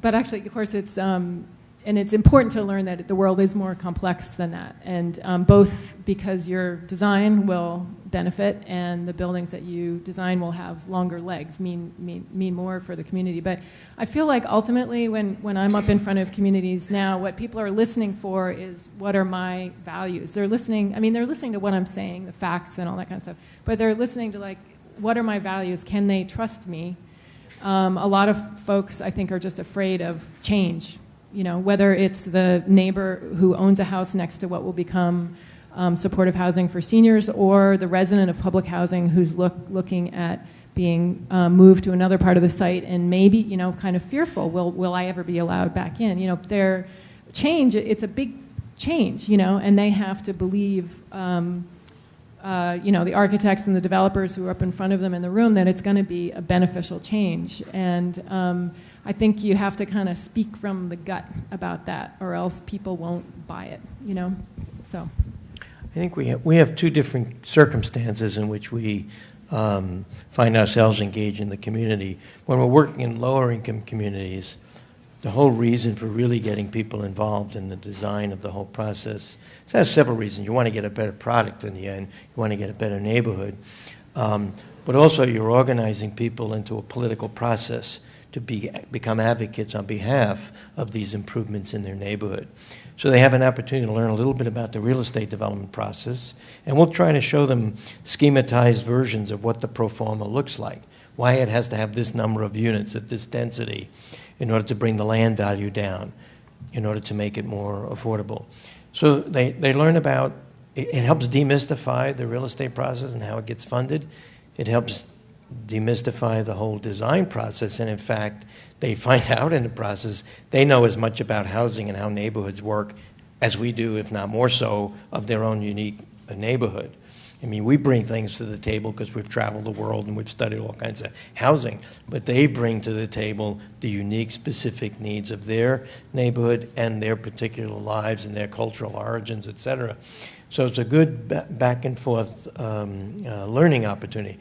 [SPEAKER 3] actually, of course, it's important to learn that the world is more complex than that, and both because your design will benefit and the buildings that you design will have longer legs, mean more for the community. But I feel like ultimately, when I'm up in front of communities now, what people are listening for is, what are my values? They're listening to what I'm saying, the facts and all that kind of stuff, but they're listening to, like, what are my values? Can they trust me? A lot of folks, I think, are just afraid of change, whether it's the neighbor who owns a house next to what will become supportive housing for seniors, or the resident of public housing who's looking at being moved to another part of the site and maybe, kind of fearful, will I ever be allowed back in? Their change, it's a big change, and they have to believe the architects and the developers who are up in front of them in the room, that it's going to be a beneficial change. And I think you have to kind of speak from the gut about that, or else people won't buy it, So
[SPEAKER 2] I think we have two different circumstances in which we find ourselves engaged in the community. When we're working in lower income communities, the whole reason for really getting people involved in the design of the whole process, it has several reasons. You want to get a better product in the end. You want to get a better neighborhood. But also you're organizing people into a political process to become advocates on behalf of these improvements in their neighborhood. So they have an opportunity to learn a little bit about the real estate development process, and we'll try to show them schematized versions of what the pro forma looks like, why it has to have this number of units at this density in order to bring the land value down, in order to make it more affordable. So they learn about, it helps demystify the real estate process and how it gets funded. It helps demystify the whole design process, and in fact, they find out in the process they know as much about housing and how neighborhoods work as we do, if not more so, of their own unique neighborhood. I mean, we bring things to the table because we've traveled the world and we've studied all kinds of housing, but they bring to the table the unique, specific needs of their neighborhood and their particular lives and their cultural origins, et cetera. So it's a good back and forth learning opportunity.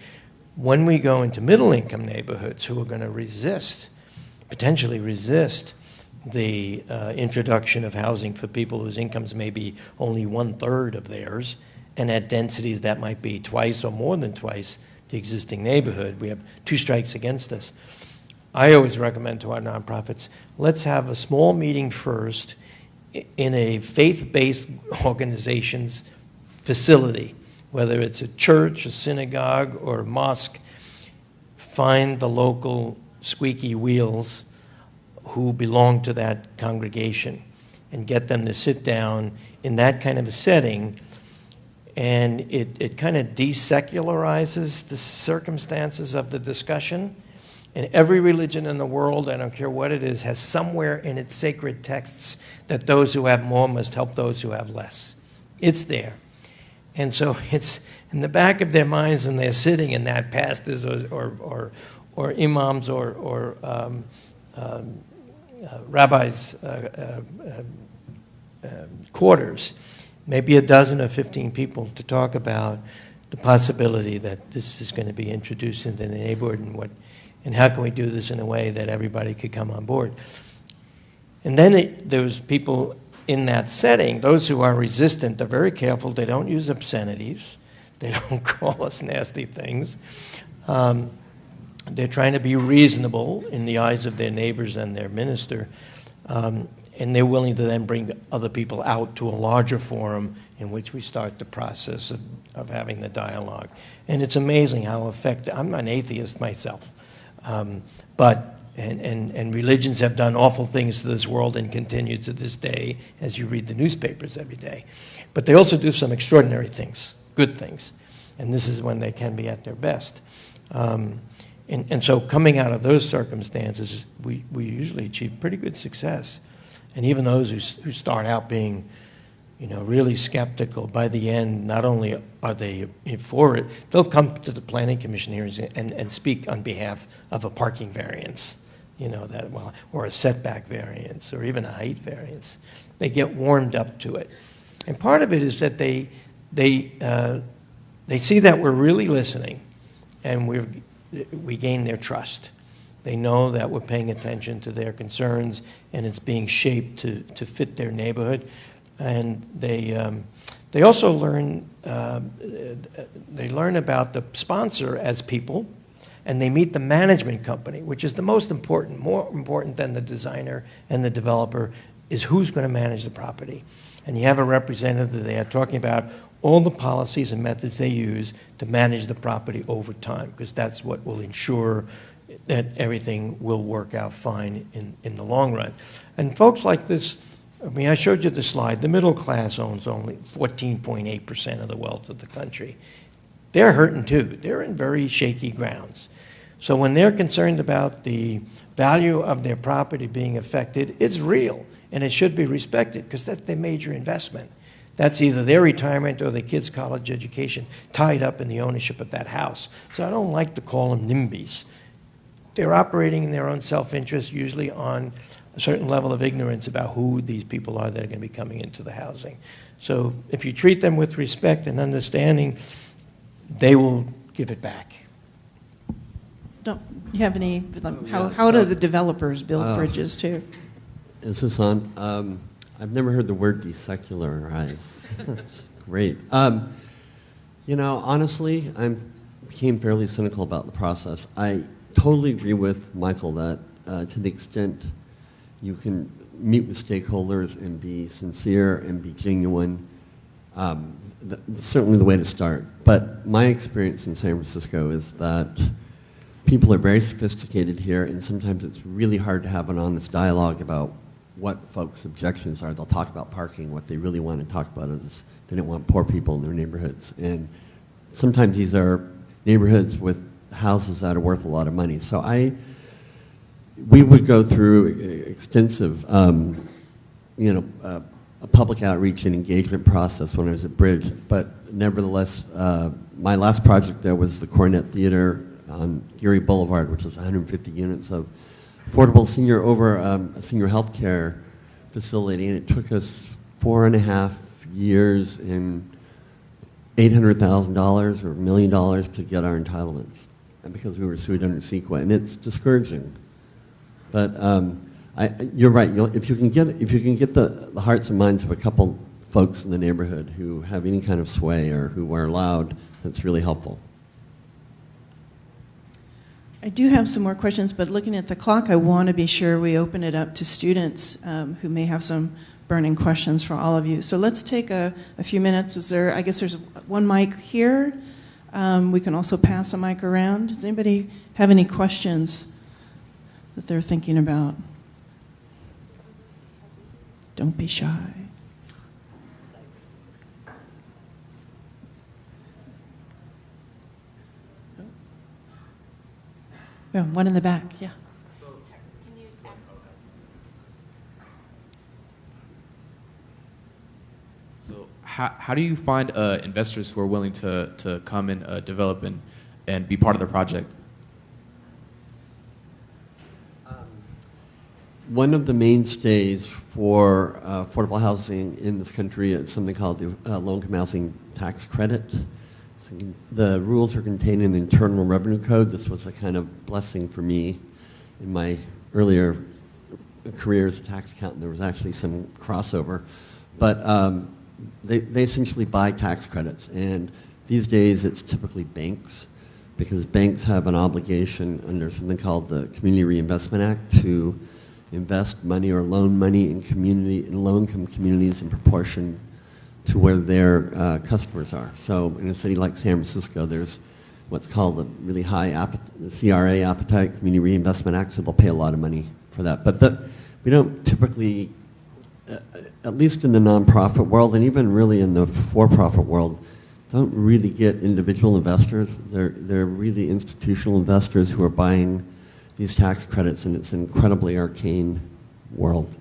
[SPEAKER 2] When we go into middle-income neighborhoods who are going to potentially resist the introduction of housing for people whose incomes may be only 1/3 of theirs, and at densities that might be twice or more than twice the existing neighborhood, we have two strikes against us. I always recommend to our nonprofits, let's have a small meeting first in a faith-based organization's facility, whether it's a church, a synagogue, or a mosque. Find the local squeaky wheels who belong to that congregation and get them to sit down in that kind of a setting, and it kind of desecularizes the circumstances of the discussion. And every religion in the world, I don't care what it is, has somewhere in its sacred texts that those who have more must help those who have less. It's there. And so it's in the back of their minds when they're sitting in that pastors or imams or rabbis' quarters, maybe a dozen or 15 people to talk about the possibility that this is going to be introduced into the neighborhood and how can we do this in a way that everybody could come on board. And then there's people in that setting, those who are resistant are very careful. They don't use obscenities. They don't call us nasty things. They're trying to be reasonable in the eyes of their neighbors and their minister. And they're willing to then bring other people out to a larger forum in which we start the process of having the dialogue. And it's amazing how effective. I'm an atheist myself. But religions have done awful things to this world and continue to this day, as you read the newspapers every day. But they also do some extraordinary things, good things. And this is when they can be at their best. And so coming out of those circumstances, we usually achieve pretty good success. And even those who start out being, really skeptical, by the end, not only are they for it, they'll come to the Planning Commission hearings and speak on behalf of a parking variance, or a setback variance, or even a height variance. They get warmed up to it. And part of it is that they see that we're really listening, and we gain their trust. They know that we're paying attention to their concerns, and it's being shaped to fit their neighborhood. And they also learn about the sponsor as people, and they meet the management company, which is the most important, more important than the designer and the developer, is who's going to manage the property. And you have a representative there talking about all the policies and methods they use to manage the property over time, because that's what will ensure that everything will work out fine in the long run. And folks like this, I showed you the slide. The middle class owns only 14.8% of the wealth of the country. They're hurting too. They're in very shaky grounds. So when they're concerned about the value of their property being affected, it's real, and it should be respected because that's their major investment. That's either their retirement or their kids' college education tied up in the ownership of that house. So I don't like to call them NIMBYs. They're operating in their own self-interest, usually on a certain level of ignorance about who these people are that are going to be coming into the housing. So if you treat them with respect and understanding, they will give it back.
[SPEAKER 1] Don't you have any, how do the developers build bridges too?
[SPEAKER 4] Is this on? I've never heard the word desecularize. That's great. Honestly, I became fairly cynical about the process. I totally agree with Michael that to the extent you can meet with stakeholders and be sincere and be genuine, that's certainly the way to start. But my experience in San Francisco is that people are very sophisticated here, and sometimes it's really hard to have an honest dialogue about what folks' objections are. They'll talk about parking. What they really want to talk about is they don't want poor people in their neighborhoods. And sometimes these are neighborhoods with houses that are worth a lot of money. So we would go through extensive, a public outreach and engagement process when I was at Bridge. But nevertheless, my last project there was the Cornet Theater on Geary Boulevard, which is 150 units of affordable senior a senior health care facility, and it took us 4.5 years and $800,000 or $1 million to get our entitlements. because we were sued under CEQA, and it's discouraging. But you're right. If you can get the hearts and minds of a couple folks in the neighborhood who have any kind of sway or who are loud, that's really helpful.
[SPEAKER 1] I do have some more questions, but looking at the clock, I want to be sure we open it up to students who may have some burning questions for all of you. So let's take a few minutes. I guess there's one mic here. We can also pass a mic around. Does anybody have any questions that they're thinking about? Don't be shy. Yeah, one in the back, yeah.
[SPEAKER 5] So how do you find investors who are willing to come and develop and be part of the project?
[SPEAKER 4] One of the mainstays for affordable housing in this country is something called the low-income housing tax credit. So the rules are contained in the Internal Revenue Code. This was a kind of blessing for me in my earlier career as a tax accountant. There was actually some crossover. But they essentially buy tax credits. And these days it's typically banks, because banks have an obligation under something called the Community Reinvestment Act to invest money or loan money in low-income communities in proportion to where their customers are. So in a city like San Francisco, there's what's called a really high CRA appetite, Community Reinvestment Act, so they'll pay a lot of money for that. But we don't typically, at least in the nonprofit world, and even really in the for-profit world, don't really get individual investors. They're really institutional investors who are buying these tax credits, and it's an incredibly arcane world.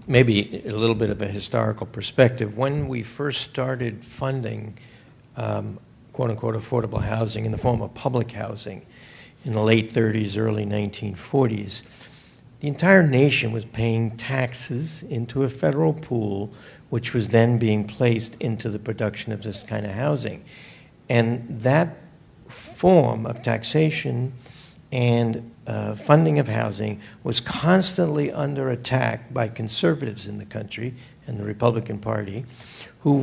[SPEAKER 2] Maybe a little bit of a historical perspective. When we first started funding quote-unquote affordable housing in the form of public housing in the late 30s, early 1940s, the entire nation was paying taxes into a federal pool, which was then being placed into the production of this kind of housing. And that form of taxation and funding of housing was constantly under attack by conservatives in the country and the Republican Party, who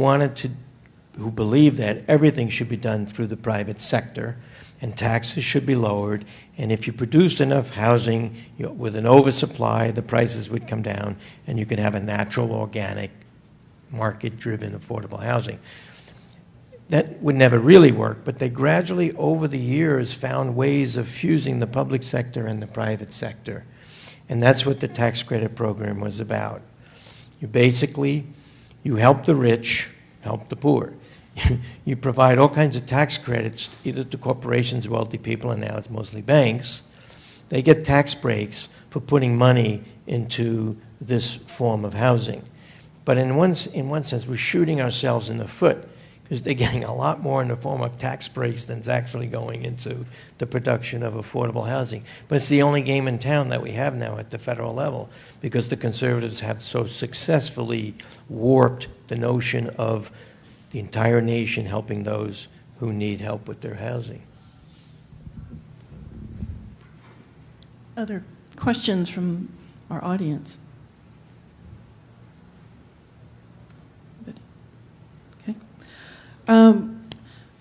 [SPEAKER 2] believed that everything should be done through the private sector and taxes should be lowered, and if you produced enough housing with an oversupply, the prices would come down and you could have a natural, organic, market-driven affordable housing. That would never really work, but they gradually, over the years, found ways of fusing the public sector and the private sector. And that's what the tax credit program was about. You help the rich, help the poor. You provide all kinds of tax credits, either to corporations, wealthy people, and now it's mostly banks. They get tax breaks for putting money into this form of housing. But in one sense, we're shooting ourselves in the foot, because they're getting a lot more in the form of tax breaks than is actually going into the production of affordable housing. But it's the only game in town that we have now at the federal level, because the conservatives have so successfully warped the notion of the entire nation helping those who need help with their housing.
[SPEAKER 1] Other questions from our audience? Okay. I'm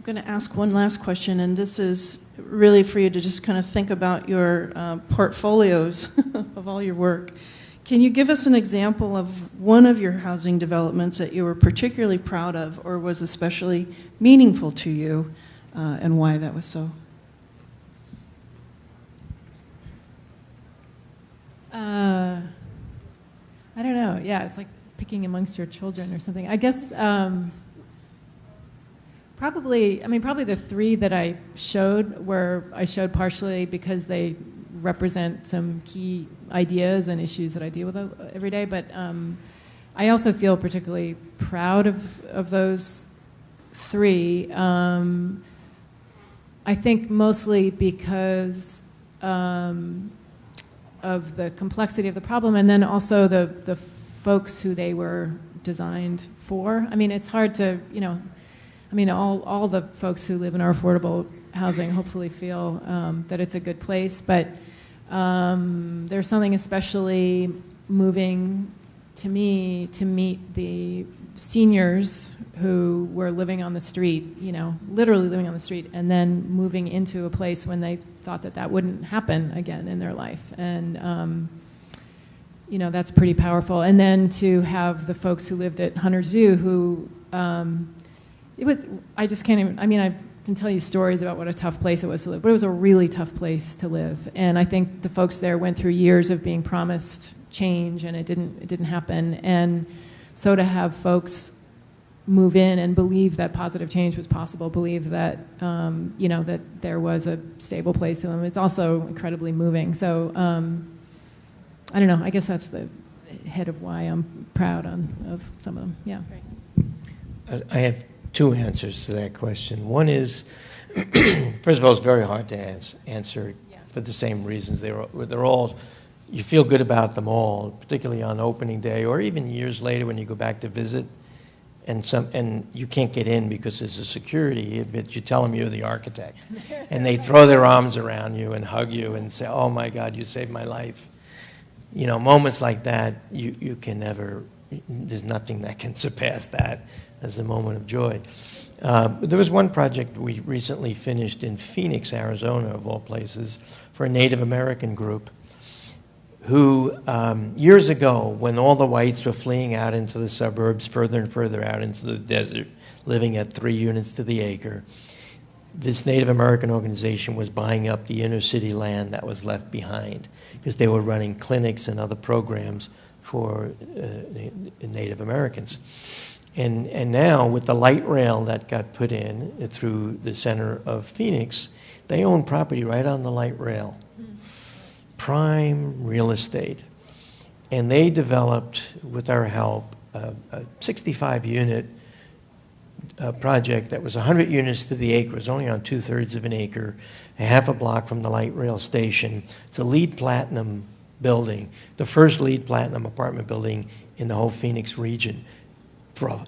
[SPEAKER 1] going to ask one last question, and this is really for you to just kind of think about your portfolios of all your work. Can you give us an example of one of your housing developments that you were particularly proud of or was especially meaningful to you, and why that was so?
[SPEAKER 3] I don't know. Yeah, it's like picking amongst your children or something. I guess probably the three that I showed partially because they represent some key ideas and issues that I deal with every day. But I also feel particularly proud of those three. I think mostly because of the complexity of the problem, and then also the folks who they were designed for. I mean, it's hard to, I mean, all the folks who live in our affordable housing hopefully feel that it's a good place, but there's something especially moving to me to meet the seniors who were living on the street, literally living on the street, and then moving into a place when they thought that wouldn't happen again in their life. And, that's pretty powerful. And then to have the folks who lived at Hunter's View who, I just can't even, I can tell you stories about what a tough place it was to live, but it was a really tough place to live. And I think the folks there went through years of being promised change, and it didn't happen. And so to have folks move in and believe that positive change was possible, believe that that there was a stable place to them, it's also incredibly moving. So I don't know. I guess that's the head of why I'm proud of some of them. Yeah.
[SPEAKER 2] I have two answers to that question. One is, first of all, it's very hard to answer for the same reasons. They're all. You feel good about them all, particularly on opening day, or even years later when you go back to visit, and you can't get in because there's a security. But you tell them you're the architect, and they throw their arms around you and hug you and say, "Oh my God, you saved my life." Moments like that, you can never. There's nothing that can surpass that as a moment of joy. There was one project we recently finished in Phoenix, Arizona, of all places, for a Native American group who, years ago, when all the whites were fleeing out into the suburbs, further and further out into the desert, living at 3 units to the acre, this Native American organization was buying up the inner city land that was left behind because they were running clinics and other programs for Native Americans. And now, with the light rail that got put in through the center of Phoenix, they own property right on the light rail. Prime real estate. And they developed, with our help, a 65-unit project that was 100 units to the acre. It was only on 2/3 of an acre, a half a block from the light rail station. It's a LEED Platinum building, the first LEED Platinum apartment building in the whole Phoenix region.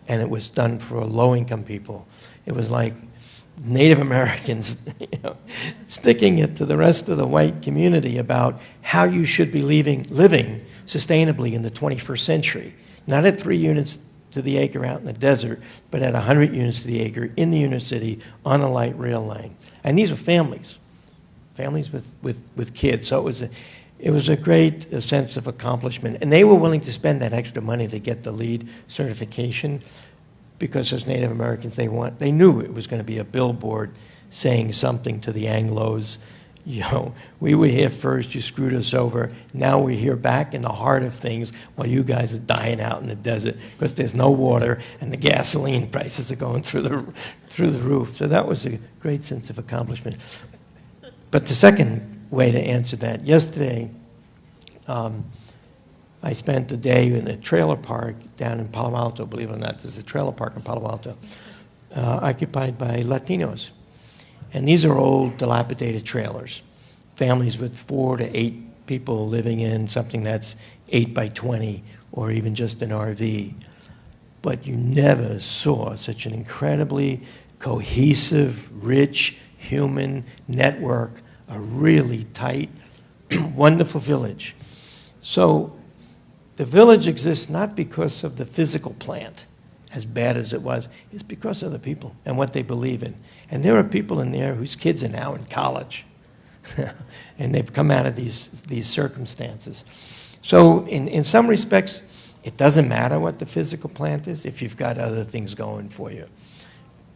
[SPEAKER 2] And it was done for low-income people. It was like Native Americans sticking it to the rest of the white community about how you should be living sustainably in the 21st century. Not at 3 units to the acre out in the desert, but at 100 units to the acre in the inner city on a light rail line. And these were families with kids. So it was a great sense of accomplishment. And they were willing to spend that extra money to get the LEED certification because as Native Americans, they knew it was going to be a billboard saying something to the Anglos. We were here first, you screwed us over. Now we're here back in the heart of things while you guys are dying out in the desert because there's no water and the gasoline prices are going through the roof. So that was a great sense of accomplishment. But the second way to answer that, yesterday I spent a day in a trailer park down in Palo Alto. Believe it or not, there's a trailer park in Palo Alto occupied by Latinos. And these are old, dilapidated trailers, families with 4 to 8 people living in something that's 8 by 20 or even just an RV. But you never saw such an incredibly cohesive, rich, human network, a really tight, wonderful village. So the village exists not because of the physical plant, as bad as it was, it's because of the people and what they believe in. And there are people in there whose kids are now in college, and they've come out of these circumstances. So in some respects, it doesn't matter what the physical plant is if you've got other things going for you.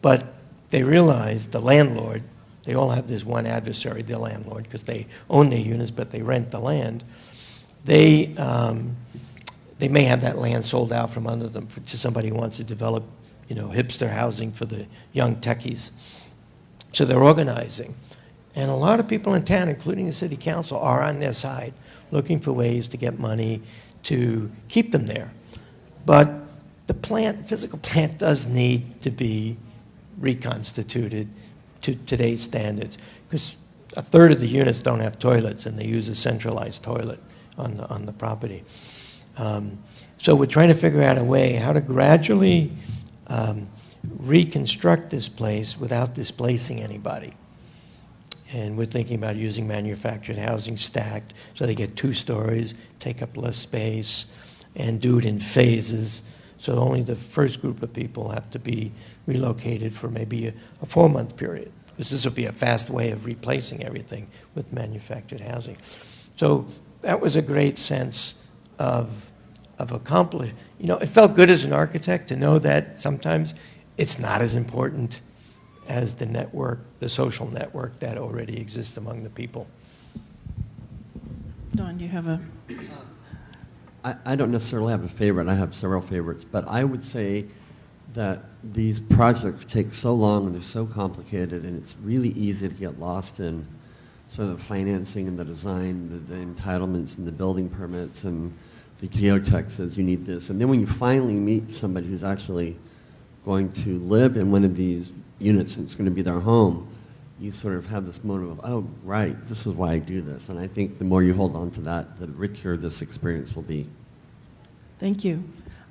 [SPEAKER 2] But they realize the landlord, they all have this one adversary, their landlord, because they own their units, but they rent the land. They may have that land sold out from under them to somebody who wants to develop, hipster housing for the young techies. So they're organizing. And a lot of people in town, including the city council, are on their side, looking for ways to get money to keep them there. But the physical plant does need to be reconstituted to today's standards, because 1/3 of the units don't have toilets, and they use a centralized toilet on the property. So we're trying to figure out a way how to gradually reconstruct this place without displacing anybody. And we're thinking about using manufactured housing stacked so they get 2 stories, take up less space, and do it in phases. So only the first group of people have to be relocated for maybe a 4-month period, because this will be a fast way of replacing everything with manufactured housing. So that was a great sense of accomplishment. You know, it felt good as an architect to know that sometimes it's not as important as the network, the social network that already exists among the people.
[SPEAKER 1] Don, do you have a...
[SPEAKER 4] I don't necessarily have a favorite. I have several favorites. But I would say that these projects take so long and they're so complicated, and it's really easy to get lost in sort of the financing and the design, the entitlements and the building permits, and the geotech says you need this. And then when you finally meet somebody who's actually going to live in one of these units and it's going to be their home, you sort of have this moment of, oh, right, this is why I do this. And I think the more you hold on to that, the richer this experience will be.
[SPEAKER 1] Thank you.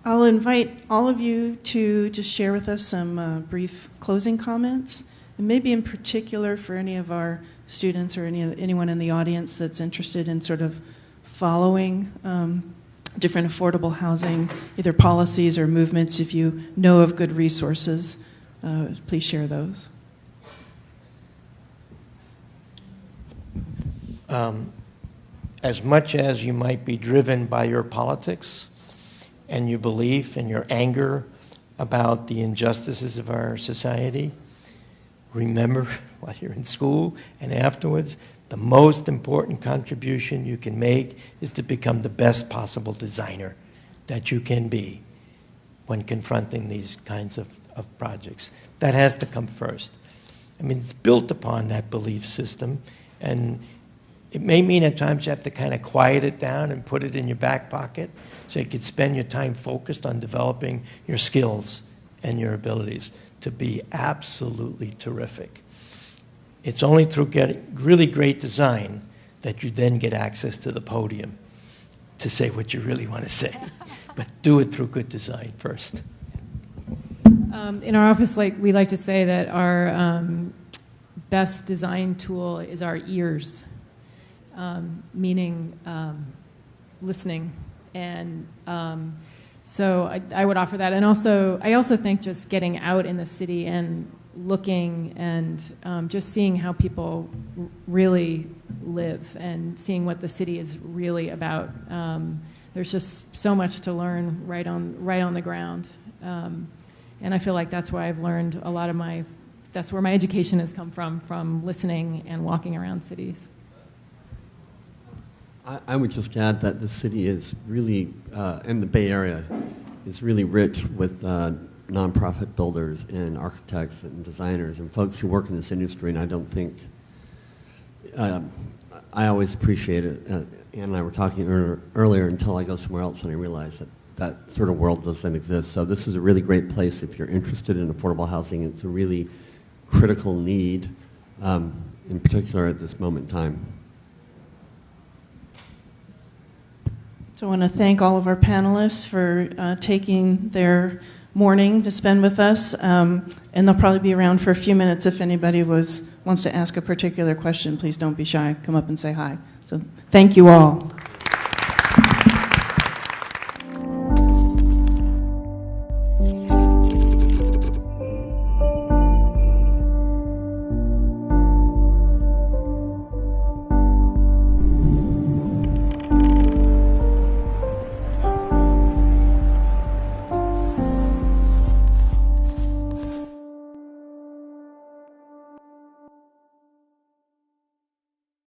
[SPEAKER 1] I'll invite all of you to just share with us some brief closing comments, and maybe in particular for any of our students or anyone in the audience that's interested in sort of following different affordable housing, either policies or movements. If you know of good resources, please share those.
[SPEAKER 2] As much as you might be driven by your politics and your belief and your anger about the injustices of our society, remember while you're in school and afterwards, the most important contribution you can make is to become the best possible designer that you can be when confronting these kinds of projects. That has to come first. I mean, it's built upon that belief system, and it may mean at times you have to kind of quiet it down and put it in your back pocket so you can spend your time focused on developing your skills and your abilities to be absolutely terrific. It's only through getting really great design that you then get access to the podium to say what you really want to say. But do it through good design first.
[SPEAKER 3] In our office, we like to say that our best design tool is our ears, meaning listening. And so I would offer that. And I also think just getting out in the city and looking and just seeing how people really live and seeing what the city is really about. There's just so much to learn right on the ground. And I feel like that's why I've learned a lot of that's where my education has come from listening and walking around cities.
[SPEAKER 4] I would just add that the city is really, and the Bay Area, is really rich with nonprofit builders and architects and designers and folks who work in this industry, and I don't think, I always appreciate it. Ann and I were talking earlier until I go somewhere else and I realize that sort of world doesn't exist. So this is a really great place if you're interested in affordable housing. It's a really critical need, in particular at this moment in time.
[SPEAKER 1] So I want to thank all of our panelists for taking their morning to spend with us, and they'll probably be around for a few minutes. If anybody wants to ask a particular question, please don't be shy. Come up and say hi. So thank you all.